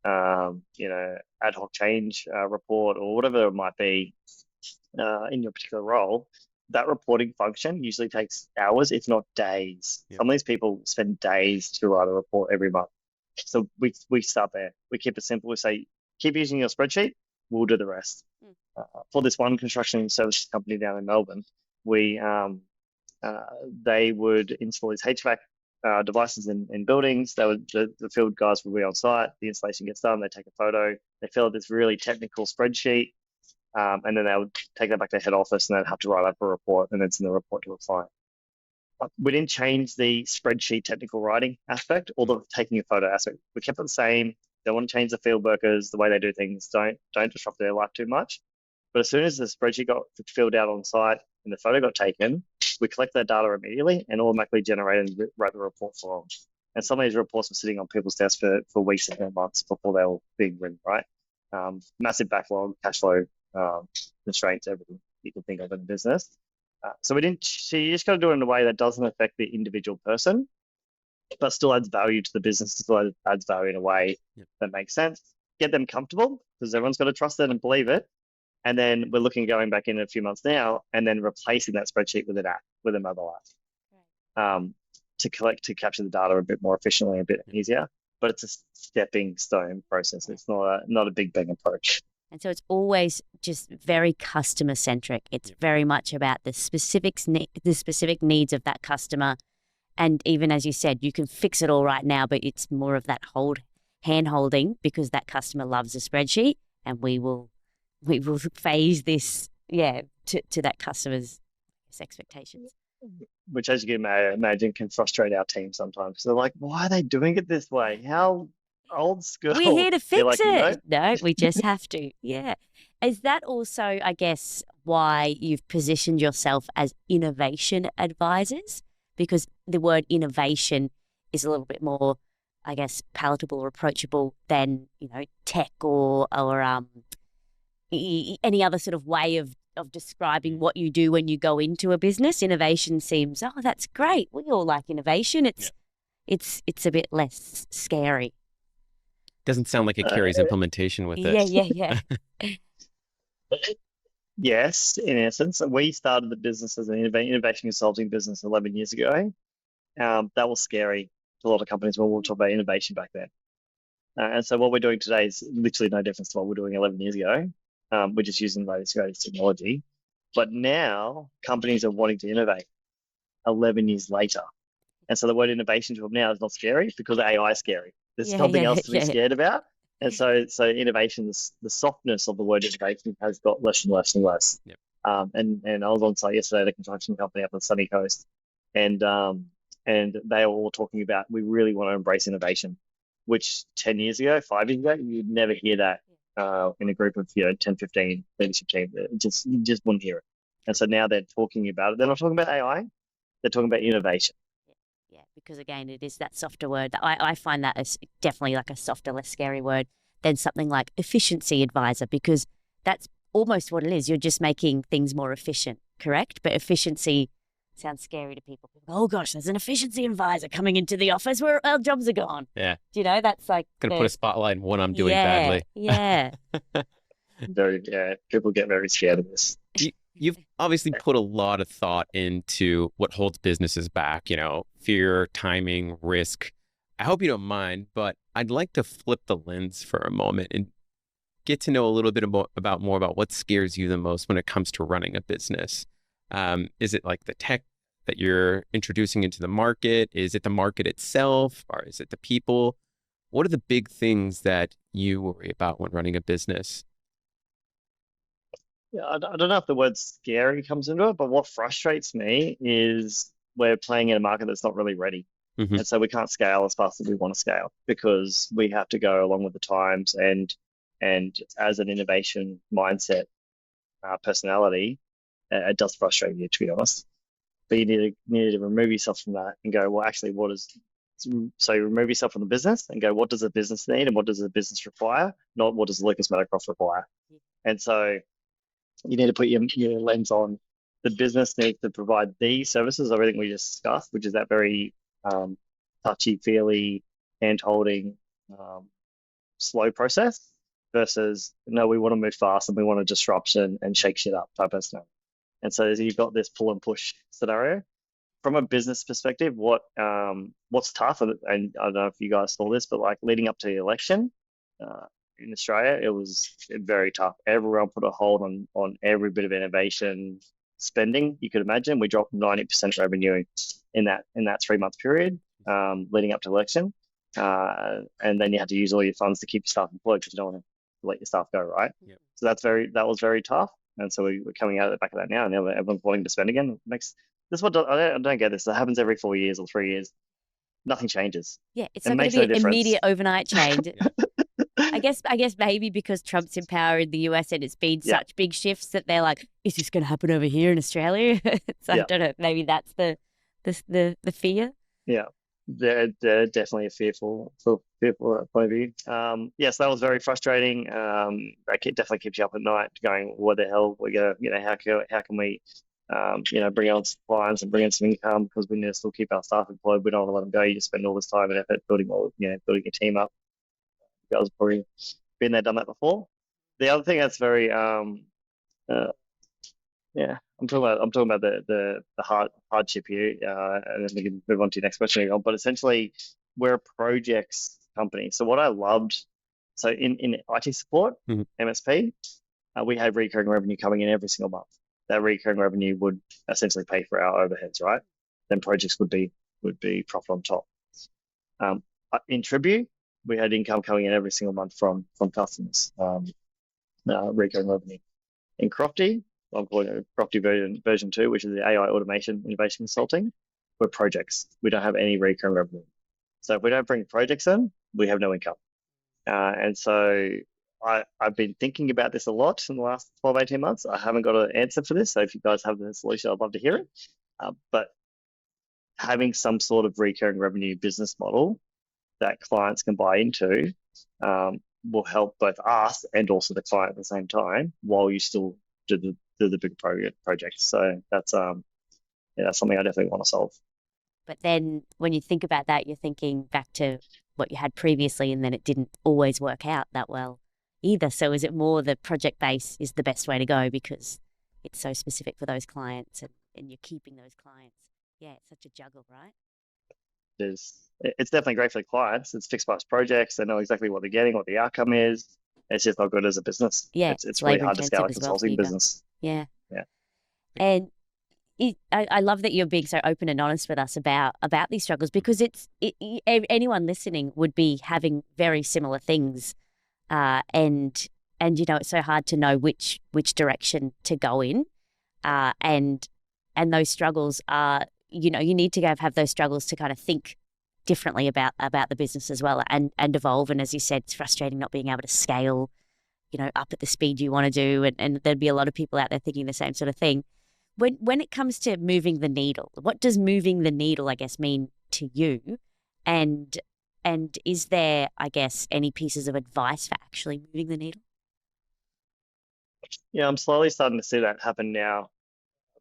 ad hoc change report, or whatever it might be in your particular role, that reporting function usually takes hours, if not days. Yep. Some of these people spend days to write a report every month. So we start there. We keep it simple. We say, keep using your spreadsheet. We'll do the rest. For this one construction services company down in Melbourne, they would install these HVAC devices in buildings. The field guys would be on site. The installation gets done. They take a photo. They fill out this really technical spreadsheet, and then they would take that back to head office, and they'd have to write up a report, and then send the report to a client. We didn't change the spreadsheet technical writing aspect or the taking a photo aspect. We kept it the same. Don't want to change the field workers, the way they do things. Don't disrupt their life too much. But as soon as the spreadsheet got filled out on site and the photo got taken, we collect that data immediately and automatically generate and write the report for them. And some of these reports were sitting on people's desks for weeks and months before they were being written, right? Massive backlog, cash flow constraints, everything you can think of in a business. So you just got to do it in a way that doesn't affect the individual person, but still adds value to the business, still adds value in a way that makes sense. Get them comfortable, because everyone's got to trust it and believe it. And then we're looking at going back in a few months now, and then replacing that spreadsheet with an app, with a mobile app, to capture the data a bit more efficiently, a bit easier. But it's a stepping stone process. It's not a big bang approach. And so it's always just very customer centric. It's very much about the specific needs of that customer. And even as you said, you can fix it all right now, but it's more of that hand holding, because that customer loves a spreadsheet, and we will phase this to that customer's expectations. Which, as you can imagine, can frustrate our team sometimes. They're like, why are they doing it this way? How old school? We're here to fix it. No, we just have to. Yeah. Is that also, I guess, why you've positioned yourself as innovation advisors? Because the word innovation is a little bit more, I guess, palatable or approachable than, tech or any other sort of way of describing what you do when you go into a business. Innovation seems, oh, that's great. We all like innovation. It's a bit less scary. Doesn't sound like it carries implementation with it. Yeah. Yes, in essence. We started the business as an innovation consulting business 11 years ago. That was scary to a lot of companies when we were talking about innovation back then. And so what we're doing today is literally no difference to what we were doing 11 years ago. We're just using the latest technology. But now companies are wanting to innovate 11 years later. And so the word innovation to them now is not scary, because AI is scary. There's something else to be scared about. And so innovation, the softness of the word innovation has got less and less and less. Yep. And I was on site yesterday at a construction company up on the sunny coast, and they were all talking about, we really want to embrace innovation, which 10 years ago, 5 years ago, you'd never hear that in a group of 10, 15 leadership team. You just wouldn't hear it. And so now they're talking about it. They're not talking about AI. They're talking about innovation. Yeah, because again, it is that softer word. I find that as definitely like a softer, less scary word than something like efficiency advisor, because that's almost what it is. You're just making things more efficient, correct? But efficiency sounds scary to people. Oh gosh, there's an efficiency advisor coming into the office where our jobs are gone. Yeah. Do you know, that's like Gonna put a spotlight on what I'm doing badly. Yeah. People get very scared of this. You've obviously put a lot of thought into what holds businesses back, fear, timing, risk. I hope you don't mind, but I'd like to flip the lens for a moment and get to know a little bit more about what scares you the most when it comes to running a business. Is it like the tech that you're introducing into the market? Is it the market itself, or is it the people? What are the big things that you worry about when running a business? Yeah, I don't know if the word scary comes into it, but what frustrates me is we're playing in a market that's not really ready. Mhm. And so we can't scale as fast as we want to scale because we have to go along with the times. And as an innovation mindset personality, it does frustrate you, to be honest. But you need to remove yourself from that and go, well, actually, so you remove yourself from the business and go, what does the business need and what does the business require? Not what does Lucas Meadowcroft require. And so you need to put your lens on the business needs to provide these services, everything we just discussed, which is that very touchy-feely, hand-holding, slow process versus, no, we want to move fast and we want to disrupt and shake shit up type of stuff. And so you've got this pull and push scenario. From a business perspective, what's tough, and I don't know if you guys saw this, but like leading up to the election in Australia, it was very tough. Everyone put a hold on every bit of innovation spending you could imagine. We dropped 90% revenue in that 3-month period leading up to election, and then you had to use all your funds to keep your staff employed because you don't want to let your staff go, right? Yep. So that was very tough, and so we're coming out of the back of that now, and everyone's wanting to spend again. I don't get this. That happens every 4 years or 3 years. Nothing changes. Yeah, it's It not going makes to no be an difference. immediate overnight change. I guess maybe because Trump's in power in the US and it's been such big shifts that they're like, is this going to happen over here in Australia? So I don't know. Maybe that's the fear. Yeah, they're definitely a fearful point of view. Yes, that was very frustrating. That definitely keeps you up at night, going, what the hell? We're gonna, how can we, bring on clients and bring in some income because we need to still keep our staff employed. We don't want to let them go. You just spend all this time and effort building your team up. You guys have probably been there, done that before. The other thing that's very, I'm talking about the hardship here, and then we can move on to your next question. But essentially, we're a projects company. So what I loved, so in IT support, MSP, we have recurring revenue coming in every single month. That recurring revenue would essentially pay for our overheads, right? Then projects would be profit on top. In Tribu, we had income coming in every single month from customers, recurring revenue. In Crofti, I'm calling it Crofti version 2, which is the AI automation innovation consulting, we're projects. We don't have any recurring revenue. So if we don't bring projects in, we have no income. And so I've been thinking about this a lot in the last 12, 18 months. I haven't got an answer for this. So if you guys have the solution, I'd love to hear it. But having some sort of recurring revenue business model that clients can buy into will help both us and also the client at the same time while you still do the big projects. So that's something I definitely want to solve. But then when you think about that, you're thinking back to what you had previously, and then it didn't always work out that well either. So is it more the project base is the best way to go because it's so specific for those clients and you're keeping those clients? Yeah, it's such a juggle, right? It's definitely great for the clients. It's fixed price projects. They know exactly what they're getting, what the outcome is. It's just not good as a business. Yeah, it's really hard to scale a consulting business. Yeah. Yeah. And I love that you're being so open and honest with us about these struggles because anyone listening would be having very similar things, and it's so hard to know which direction to go in, and those struggles are you need to have those struggles to kind of think differently about the business as well and evolve. And as you said, it's frustrating not being able to scale, up at the speed you want to do, and there'd be a lot of people out there thinking the same sort of thing. when it comes to moving the needle, what does moving the needle, I guess, mean to you? And is there, I guess, any pieces of advice for actually moving the needle? Yeah, I'm slowly starting to see that happen now.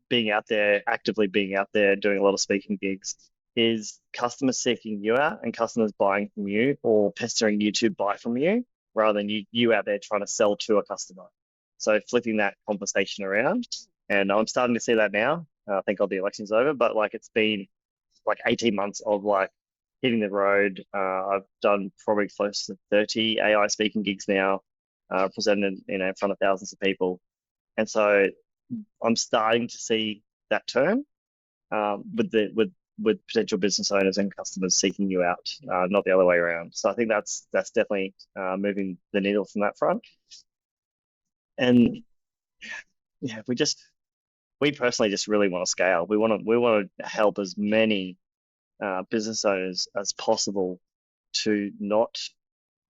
Being out there, actively being out there, doing a lot of speaking gigs, is customers seeking you out and customers buying from you or pestering you to buy from you rather than you out there trying to sell to a customer. So flipping that conversation around. And I'm starting to see that now. Thank God the election's over, but like it's been like 18 months of like hitting the road. I've done probably close to 30 AI speaking gigs now, presented in front of thousands of people. And so I'm starting to see that turn with potential business owners and customers seeking you out, not the other way around. So I think that's definitely moving the needle from that front. And yeah, we personally just really want to scale. We want to help as many business owners as possible to not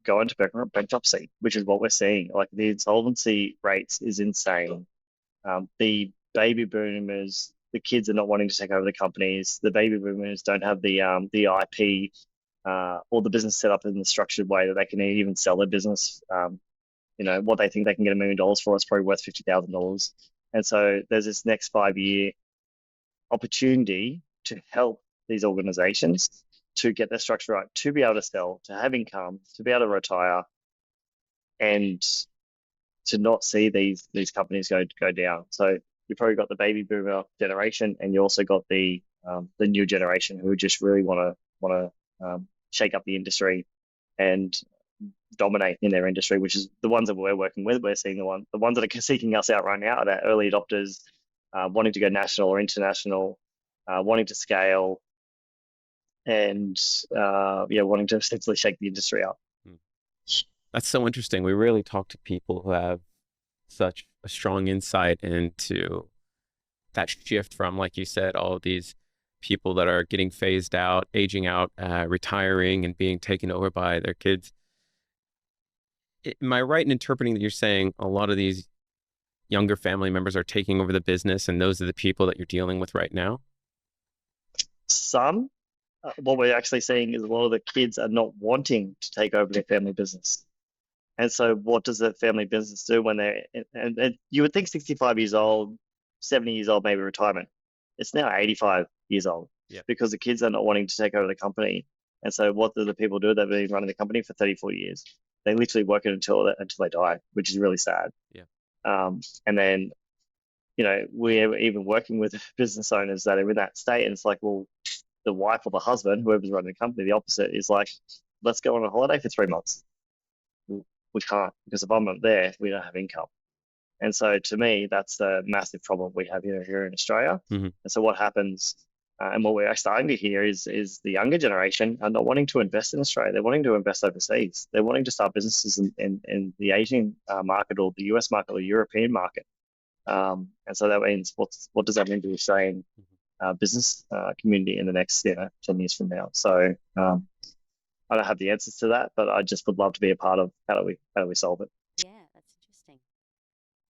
go into bankruptcy, which is what we're seeing. Like the insolvency rates is insane. The baby boomers, the kids are not wanting to take over the companies. The baby boomers don't have the IP or the business set up in the structured way that they can even sell their business. What they think they can get $1 million for is probably worth $50,000. And so there's this next 5-year opportunity to help these organizations to get their structure right, to be able to sell, to have income, to be able to retire, and to not see these companies go down. So you've probably got the baby boomer generation, and you also got the new generation who just really want to shake up the industry and dominate in their industry, which is the ones that we're working with. We're seeing the ones that are seeking us out right now are the early adopters, wanting to go national or international, wanting to scale, and wanting to essentially shake the industry up. That's so interesting. We really talk to people who have such a strong insight into that shift from, like you said, all of these people that are getting phased out, aging out, retiring, and being taken over by their kids. Am I right in interpreting that you're saying a lot of these younger family members are taking over the business, and those are the people that you're dealing with right now? Some. What we're actually seeing is a lot of the kids are not wanting to take over their family business. And so what does the family business do when they're, and you would think 65 years old, 70 years old, maybe retirement. It's now 85 years old because the kids are not wanting to take over the company. And so what do the people do? They've been running the company for 34 years. They literally work it until they die, which is really sad. Yeah. And then, we're even working with business owners that are in that state. And it's like, well, the wife or the husband, whoever's running the company, the opposite is like, let's go on a holiday for 3 months. We can't, because if I'm not there, we don't have income. And so to me, that's the massive problem we have here in Australia. Mm-hmm. And so what happens, and what we're starting to hear is the younger generation are not wanting to invest in Australia. They're wanting to invest overseas. They're wanting to start businesses in the Asian market or the US market or the European market. And so that means, what does that mean to the Australian business community in the next 10 years from now? So I don't have the answers to that, but I just would love to be a part of how do we solve it. Yeah, that's interesting.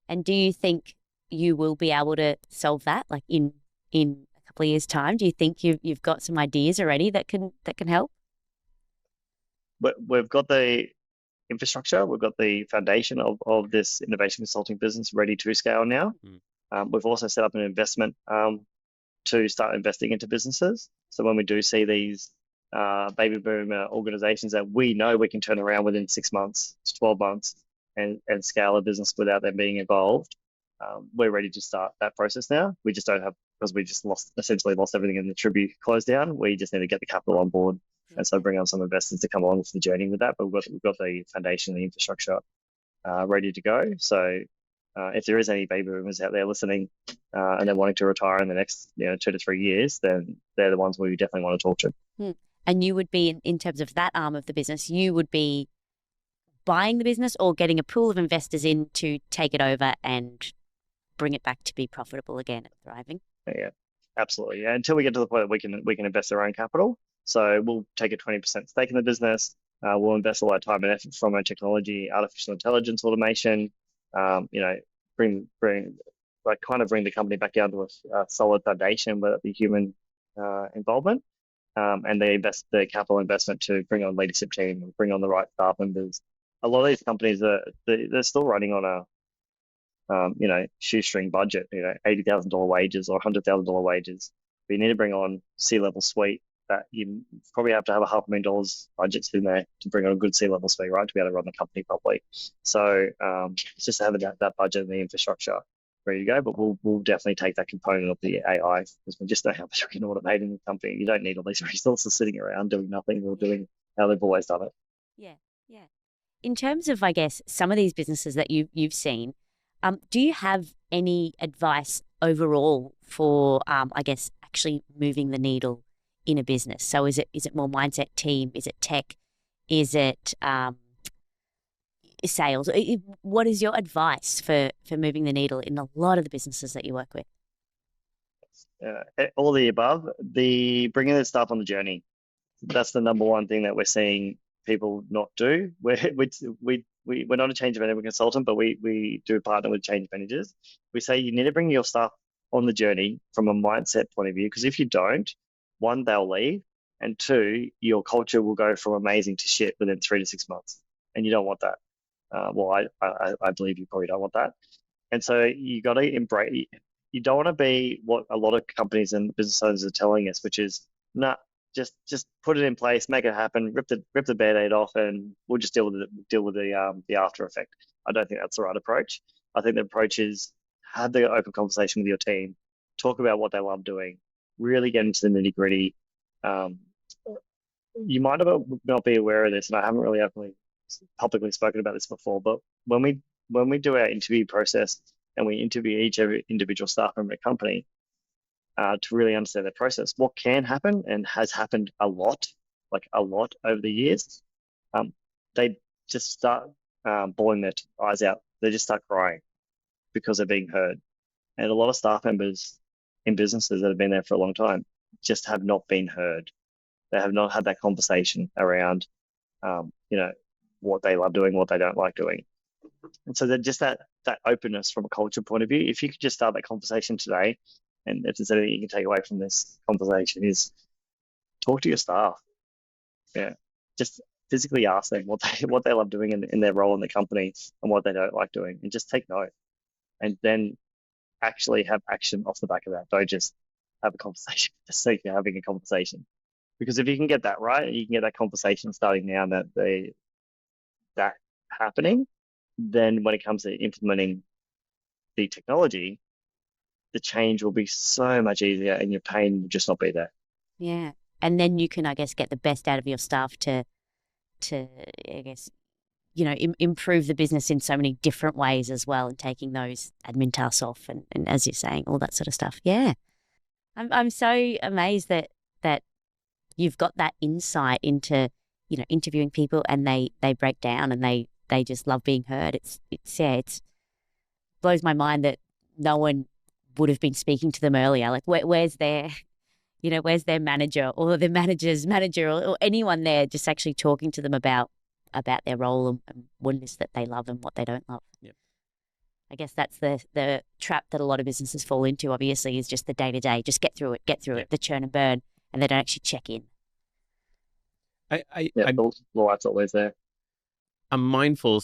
And do you think you will be able to solve that, like in a couple of years' time? Do you think you've got some ideas already that can help? We've got the infrastructure, we've got the foundation of this innovation consulting business ready to scale now. We've also set up an investment to start investing into businesses. So when we do see these baby boomer organizations that we know we can turn around within 6 months, 12 months, and scale a business without them being involved, we're ready to start that process now. We just don't have, because we just essentially lost everything in the Tribu close down. We just need to get the capital on board, and so bring on some investors to come along with the journey with that. But we've got the foundation, the infrastructure ready to go. So if there is any baby boomers out there listening and they're wanting to retire in the next 2 to 3 years, then they're the ones we definitely want to talk to. And you would be, in terms of that arm of the business, you would be buying the business or getting a pool of investors in to take it over and bring it back to be profitable again and thriving? Yeah, absolutely. Yeah, until we get to the point that we can invest our own capital. So we'll take a 20% stake in the business. We'll invest a lot of time and effort from our technology, artificial intelligence, automation. Bring like kind of bring the company back down to a solid foundation, whether it be human involvement, and the capital investment to bring on leadership team and bring on the right staff members. A lot of these companies they're still running on a shoestring budget, $80,000 wages or $100,000 wages. But you need to bring on C-level suite that you probably have to have $500,000 budgets in there to bring on a good C-level suite, right, to be able to run the company properly. So it's just having that budget and the infrastructure ready to go. But we'll definitely take that component of the AI because we just know how much we can automate in the company. You don't need all these resources sitting around doing nothing or doing how they've always done it. Yeah. In terms of, I guess, some of these businesses that you've seen, do you have any advice overall for, I guess, actually moving the needle in a business? So is it more mindset, team? Is it tech? Is it sales? What is your advice for moving the needle in a lot of the businesses that you work with? All the above. The bringing the staff on the journey. That's the number one thing that we're seeing people not do. We're not a change management consultant, but we do partner with change managers. We say you need to bring your staff on the journey from a mindset point of view, because if you don't, one, they'll leave, and two, your culture will go from amazing to shit within 3 to 6 months, and you don't want that. I believe you probably don't want that. And so you got to embrace. You don't want to be what a lot of companies and business owners are telling us, which is just put it in place, make it happen, rip the band-aid off, and we'll just deal with the after effect. I don't think that's the right approach. I think the approach is have the open conversation with your team, talk about what they love doing, really get into the nitty-gritty. You might not be aware of this, and I haven't really publicly spoken about this before, but when we do our interview process and we interview every individual staff member at a company, to really understand their process, what can happen and has happened a lot over the years, they just start bawling their eyes out. They just start crying because they're being heard. And a lot of staff members in businesses that have been there for a long time just have not been heard. They have not had that conversation around, what they love doing, what they don't like doing. And so just that openness from a culture point of view, if you could just start that conversation today, and if there's anything you can take away from this conversation, is talk to your staff. Yeah, just physically ask them what they love doing in their role in the company and what they don't like doing, and just take note, and then actually have action off the back of that. Don't just have a conversation for the sake of having a conversation. Because if you can get that right, you can get that conversation starting now, that happening, then when it comes to implementing the technology, the change will be so much easier and your pain will just not be there. Yeah. And then you can, I guess, get the best out of your staff to I guess, improve the business in so many different ways as well, and taking those admin tasks off and as you're saying, all that sort of stuff. Yeah. I'm so amazed that you've got that insight into, interviewing people and they break down and they just love being heard. It blows my mind that no one would have been speaking to them earlier. Like where's their manager or the manager's manager or anyone there just actually talking to them about their role and what it is that they love and what they don't love. Yep. I guess that's the trap that a lot of businesses fall into, obviously, is just the day-to-day, just get through it, the churn and burn, and they don't actually check in. The light's always there. I'm mindful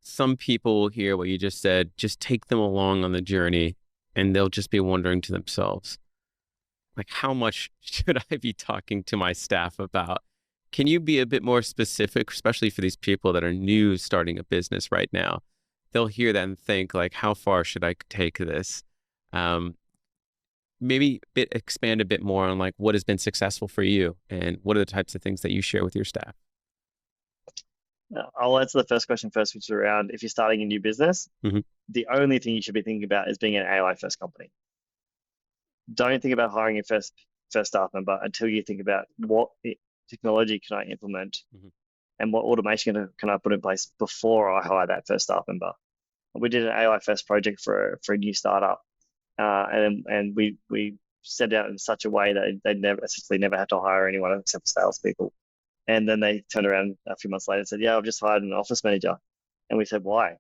some people hear what you just said, just take them along on the journey, and they'll just be wondering to themselves, like, how much should I be talking to my staff about? Can you be a bit more specific, especially for these people that are new starting a business right now? They'll hear that and think, like, how far should I take this? Maybe expand a bit more on, like, what has been successful for you and what are the types of things that you share with your staff? I'll answer the first question first, which is around if you're starting a new business, Mm-hmm. the only thing you should be thinking about is being an AI first company. Don't think about hiring your first staff member until you think about what technology can I implement, Mm-hmm. and what automation can I put in place before I hire that first staff member. We did an AI first project for a new startup, and we set out in such a way that they never had to hire anyone except for salespeople. And then they turned around a few months later and said, "Yeah, I've just hired an office manager." And we said, "Why?"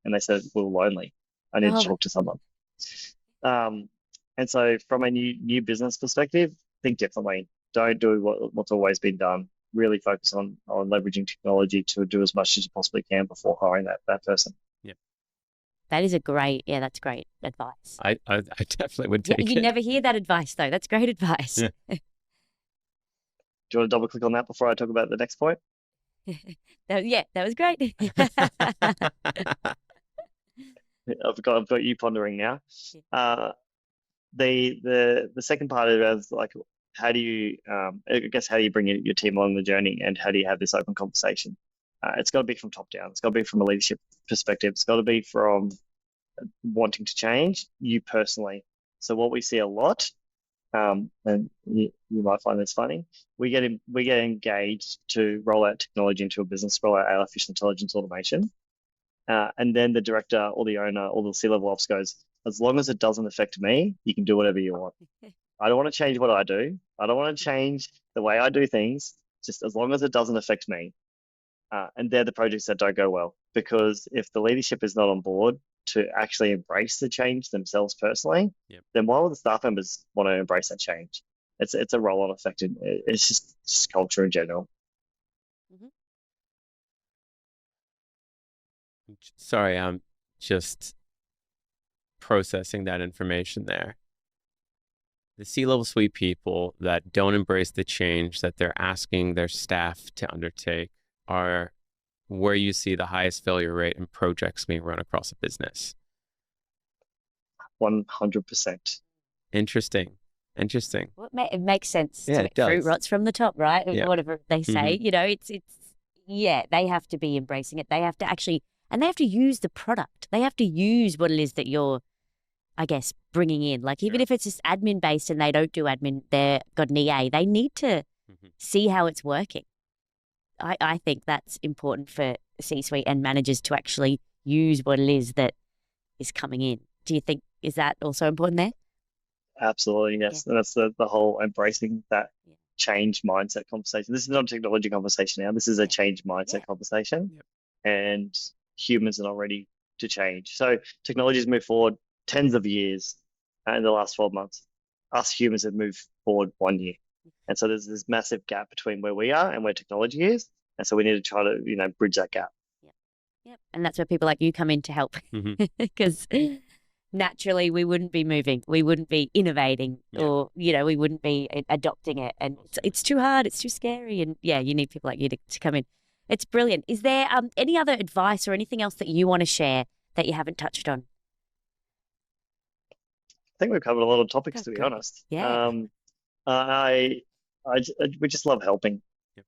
And they said, "We were lonely. I need to talk to someone." And so from a new business perspective, think differently. Don't do what's always been done. Really focus on leveraging technology to do as much as you possibly can before hiring that person. That is that's great advice. I definitely would Yeah, take you it. never hear that advice though. That's great advice. Yeah. Do you want to double click on that before I talk about the next point? That was great. I've got you pondering now. The second part of it is like, how do you, I guess, how do you bring your team along the journey, and how do you have this open conversation? It's got to be from top down. It's got to be from a leadership perspective. It's got to be from wanting to change you personally. So what we see a lot, and you might find this funny, we get engaged to roll out technology into a business, roll out artificial intelligence automation, and then the director or the owner or the C-level ops goes, as long as it doesn't affect me, you can do whatever you want. I don't want to change what I do. I don't want to change the way I do things, just as long as it doesn't affect me. And they're the projects that don't go well, because if the leadership is not on board to actually embrace the change themselves personally, then why would the staff members want to embrace that change? It's a roll-on effect. It's just culture in general. Sorry, I'm just processing that information there. The C-level suite people that don't embrace the change that they're asking their staff to undertake are where you see the highest failure rate in projects being run across a business. 100%. Interesting. Well, it makes sense. Yeah, it does. Fruit rots from the top, right? Yeah. Whatever they say, it's they have to be embracing it. They have to actually, and they have to use the product. They have to use what it is that you're, I guess, bringing in. Like, even if it's just admin based and they don't do admin, they've got an EA, they need to see how it's working. I think that's important for C-suite and managers to actually use what it is that is coming in. Do you think, is that also important there? Absolutely, yes. And that's the whole embracing that change mindset conversation. This is not a technology conversation now. This is a change mindset conversation. And humans are not ready to change. So technology has moved forward tens of years in the last 12 months. Us humans have moved forward 1 year. And so there's this massive gap between where we are and where technology is. And so we need to try to, bridge that gap. Yep. And that's where people like you come in to help, because naturally we wouldn't be moving, we wouldn't be innovating, or, we wouldn't be adopting it. And it's too hard, it's too scary. And you need people like you to come in. It's brilliant. Is there any other advice or anything else that you want to share that you haven't touched on? I think we've covered a lot of topics, to be honest. Yeah. We just love helping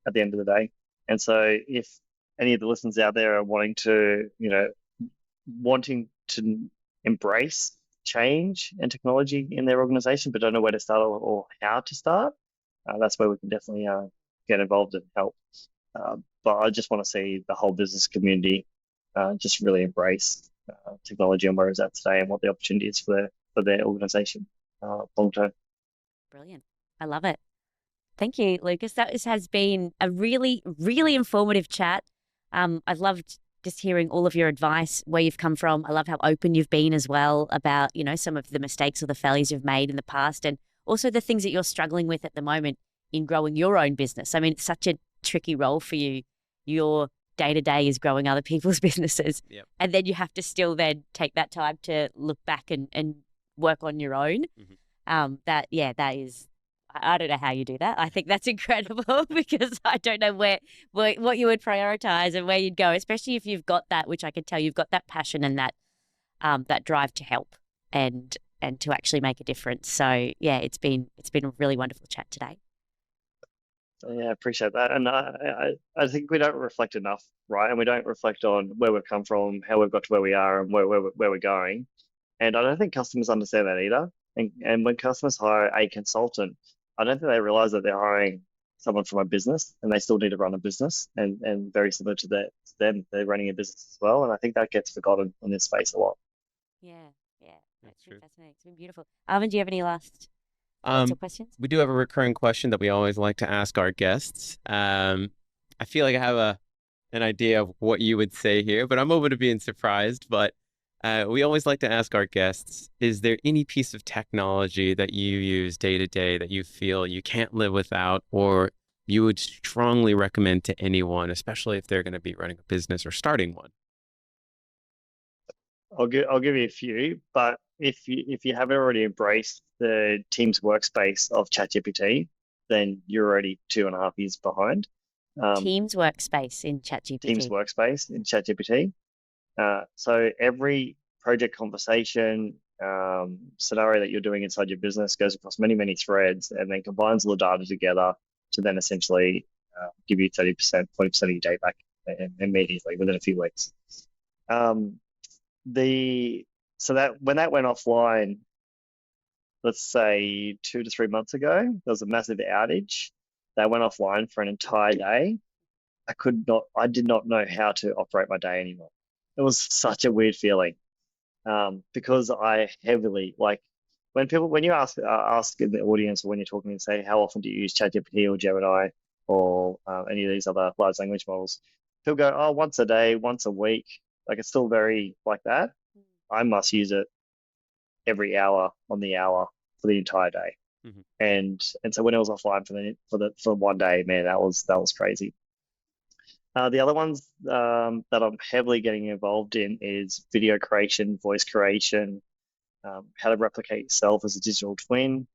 at the end of the day. And so if any of the listeners out there are wanting to embrace change and technology in their organization, but don't know where to start or how to start, that's where we can definitely get involved and help. But I just want to see the whole business community just really embrace technology and where it's at today and what the opportunity is for their organization long term. Brilliant. I love it. Thank you, Lucas. That has been a really, really informative chat. I've loved just hearing all of your advice, where you've come from. I love how open you've been as well about, some of the mistakes or the failures you've made in the past, and also the things that you're struggling with at the moment in growing your own business. I mean, it's such a tricky role for you. Your day-to-day is growing other people's businesses. And then you have to still then take that time to look back and work on your own. That is, I don't know how you do that. I think that's incredible because I don't know what you would prioritize and where you'd go, especially if you've got that, which I can tell you've got that passion and that drive to help and to actually make a difference. So it's been a really wonderful chat today. Yeah, I appreciate that. And I think we don't reflect enough, right? And we don't reflect on where we've come from, how we've got to where we are, and where we're going. And I don't think customers understand that either. And when customers hire a consultant, I don't think they realize that they're hiring someone from a business, and they still need to run a business. And very similar to them, they're running a business as well. And I think that gets forgotten in this space a lot. Yeah, that's true. Fascinating. It's been beautiful. Arvin, do you have any last thoughts or questions? We do have a recurring question that we always like to ask our guests. I feel like I have an idea of what you would say here, but I'm open to being surprised. But We always like to ask our guests, is there any piece of technology that you use day to day that you feel you can't live without, or you would strongly recommend to anyone, especially if they're going to be running a business or starting one? I'll give you a few, but if you haven't already embraced the Teams workspace of ChatGPT, then you're already 2.5 years behind. Teams workspace in Teams ChatGPT. workspace in ChatGPT. So every project conversation scenario that you're doing inside your business goes across many, many threads and then combines all the data together to then essentially give you 30%, 40% of your day back immediately within a few weeks. So that when that went offline, let's say 2 to 3 months ago, there was a massive outage. That went offline for an entire day. I did not know how to operate my day anymore. It was such a weird feeling because I heavily when you ask in the audience or when you're talking and say how often do you use ChatGPT or Gemini or any of these other large language models, people go, oh, once a day, once a week. Like it's still very like that. I must use it every hour on the hour for the entire day. Mhm. And so when it was offline for 1 day, man, that was crazy. The other ones that I'm heavily getting involved in is video creation, voice creation, how to replicate yourself as a digital twin.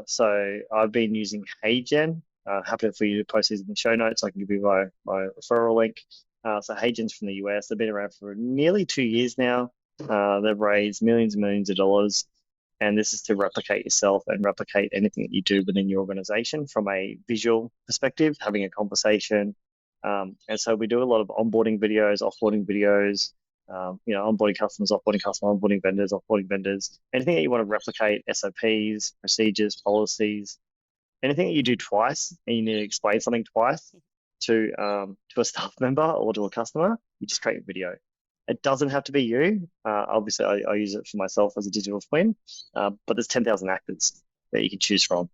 So I've been using HeyGen. Happy for you to post these in the show notes. I can give you my referral link. So HeyGen's from the US. They've been around for nearly 2 years now. They've raised millions and millions of dollars. And this is to replicate yourself and replicate anything that you do within your organization from a visual perspective, having a conversation. And so we do a lot of onboarding videos, offboarding videos, onboarding customers, offboarding customers, onboarding vendors, anything that you want to replicate, SOPs, procedures, policies, anything that you do twice and you need to explain something twice to a staff member or to a customer, you just create a video. It doesn't have to be you. Obviously, I use it for myself as a digital twin, but there's 10,000 actors that you can choose from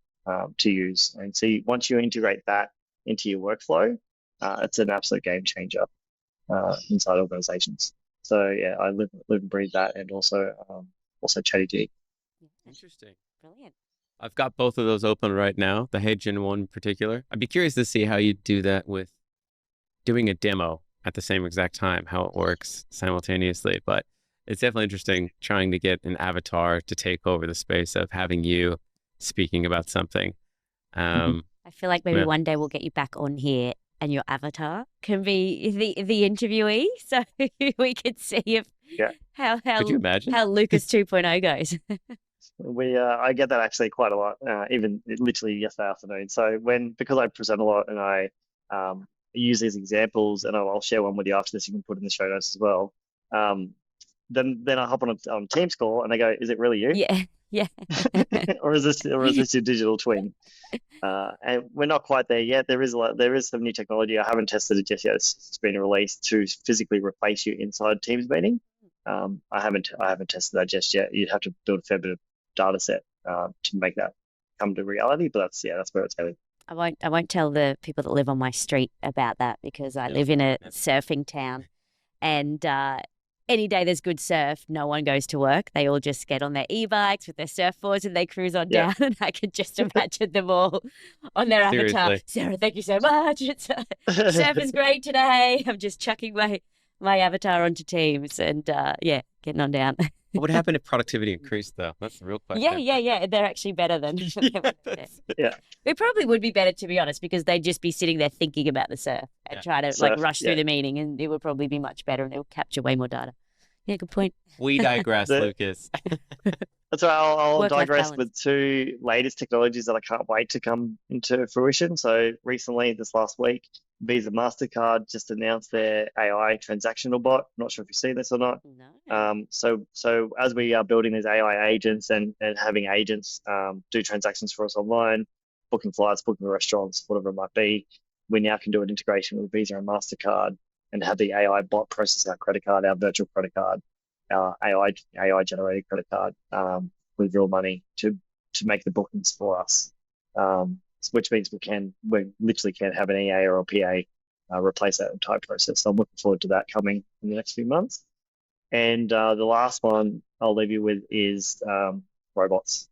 to use. And so once you integrate that into your workflow, it's an absolute game changer inside organizations. So yeah, I live and breathe that, and also ChatGPT. Interesting. Brilliant. I've got both of those open right now, the HeyGen one in particular. I'd be curious to see how you do that with doing a demo at the same exact time, how it works simultaneously. But it's definitely interesting trying to get an avatar to take over the space of having you speaking about something. I feel like maybe Yeah. one day we'll get you back on here and your avatar can be the interviewee, so we could see if Yeah. Could you imagine? how Lucas 2.0 goes. I get that actually quite a lot, even literally yesterday afternoon. So because I present a lot and I use these examples, and I'll share one with you after this. You can put in the show notes as well. Then I hop on a Teams call and they go, "Is it really you? Yeah. or is this your digital twin?" And we're not quite there yet. There is some new technology. I haven't tested it just yet. It's been released to physically replace you inside Teams meeting. I haven't tested that just yet. You'd have to build a fair bit of data set to make that come to reality. But that's where it's headed. I won't tell the people that live on my street about that because I live in a surfing town, and any day there's good surf, no one goes to work. They all just get on their e-bikes with their surfboards and they cruise on down. And I can just imagine them all on their avatar. Seriously. Sarah, thank you so much. Surf is great today. I'm just chucking my avatar onto Teams and getting on down. What would happen if productivity increased, though? That's the real question. Yeah. They're actually better than. Yeah. It probably would be better, to be honest, because they'd just be sitting there thinking about the surf and try to rush through the meeting, and it would probably be much better and it would capture way more data. Yeah, good point. We digress, Lucas. That's why I'll Work-life digress balance. with two latest technologies that I can't wait to come into fruition. So recently, this last week, Visa MasterCard just announced their AI transactional bot. I'm not sure if you've seen this or not. No. So as we are building these AI agents and having agents do transactions for us online, booking flights, booking restaurants, whatever it might be, we now can do an integration with Visa and MasterCard and have the AI bot process our credit card, our virtual credit card, our AI generated credit card with real money to make the bookings for us. Which means we literally can have an EA or a PA replace that entire process. So I'm looking forward to that coming in the next few months. the last one I'll leave you with is robots.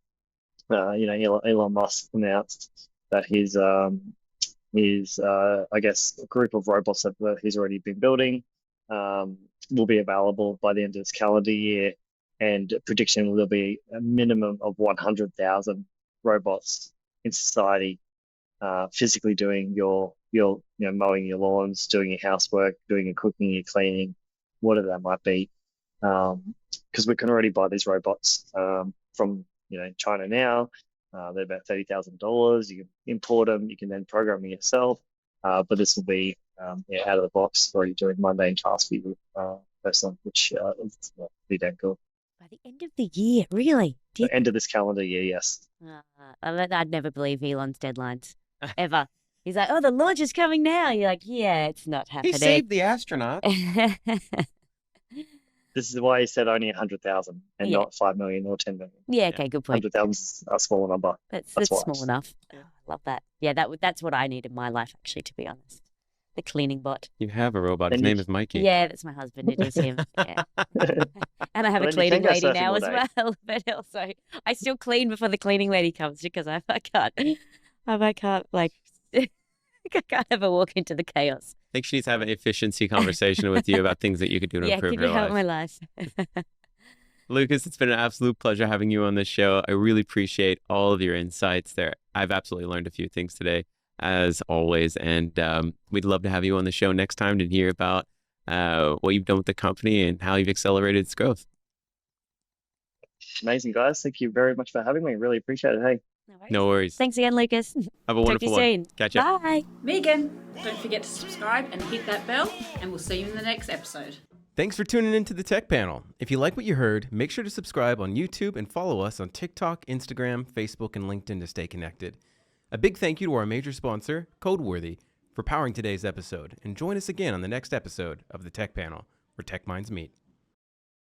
Elon Musk announced that his I guess, a group of robots that he's already been building will be available by the end of this calendar year, and prediction there'll be a minimum of 100,000 robots in society physically doing your mowing your lawns, doing your housework, doing your cooking, your cleaning, whatever that might be. Because we can already buy these robots from China now. They're about $30,000. You can import them. You can then program them yourself. But this will be out of the box, already doing mundane tasks for you personally, which is pretty damn cool. By the end of the year, really? The end of this calendar year, yes. I'd never believe Elon's deadlines, ever. He's like, oh, the launch is coming now. You're like, yeah, it's not He happening. saved the astronaut. This is why he said only 100,000 and Yeah. not 5 million or 10 million. Yeah, okay, good point. 100,000 is a smaller number. That's why. small enough. Oh, I love that. Yeah, that's what I need in my life, actually, to be honest. The cleaning bot. You have a robot. His And you- name is Mikey. Yeah, that's my husband. It is him. Yeah. And I have Well, a then you cleaning can go lady surfing now all as day. well. But also, I still clean before the cleaning lady comes because I can't, I can't I can't ever walk into the chaos. I think she needs to have an efficiency conversation with you about things that you could do to Yeah, improve can her you help life. my life? Lucas, it's been an absolute pleasure having you on this show. I really appreciate all of your insights there. I've absolutely learned a few things today, as always, and we'd love to have you on the show next time to hear about what you've done with the company and how you've accelerated its growth. Amazing, guys. Thank you very much for having me. Really appreciate it. Hey. No worries. Thanks again, Lucas. Have a Talk to wonderful you one. soon. Catch ya. Bye. Megan, don't forget to subscribe and hit that bell, and we'll see you in the next episode. Thanks for tuning into the Tech Panel. If you like what you heard, make sure to subscribe on YouTube and follow us on TikTok, Instagram, Facebook, and LinkedIn to stay connected. A big thank you to our major sponsor, Codeworthy, for powering today's episode, and join us again on the next episode of the Tech Panel, where tech minds meet.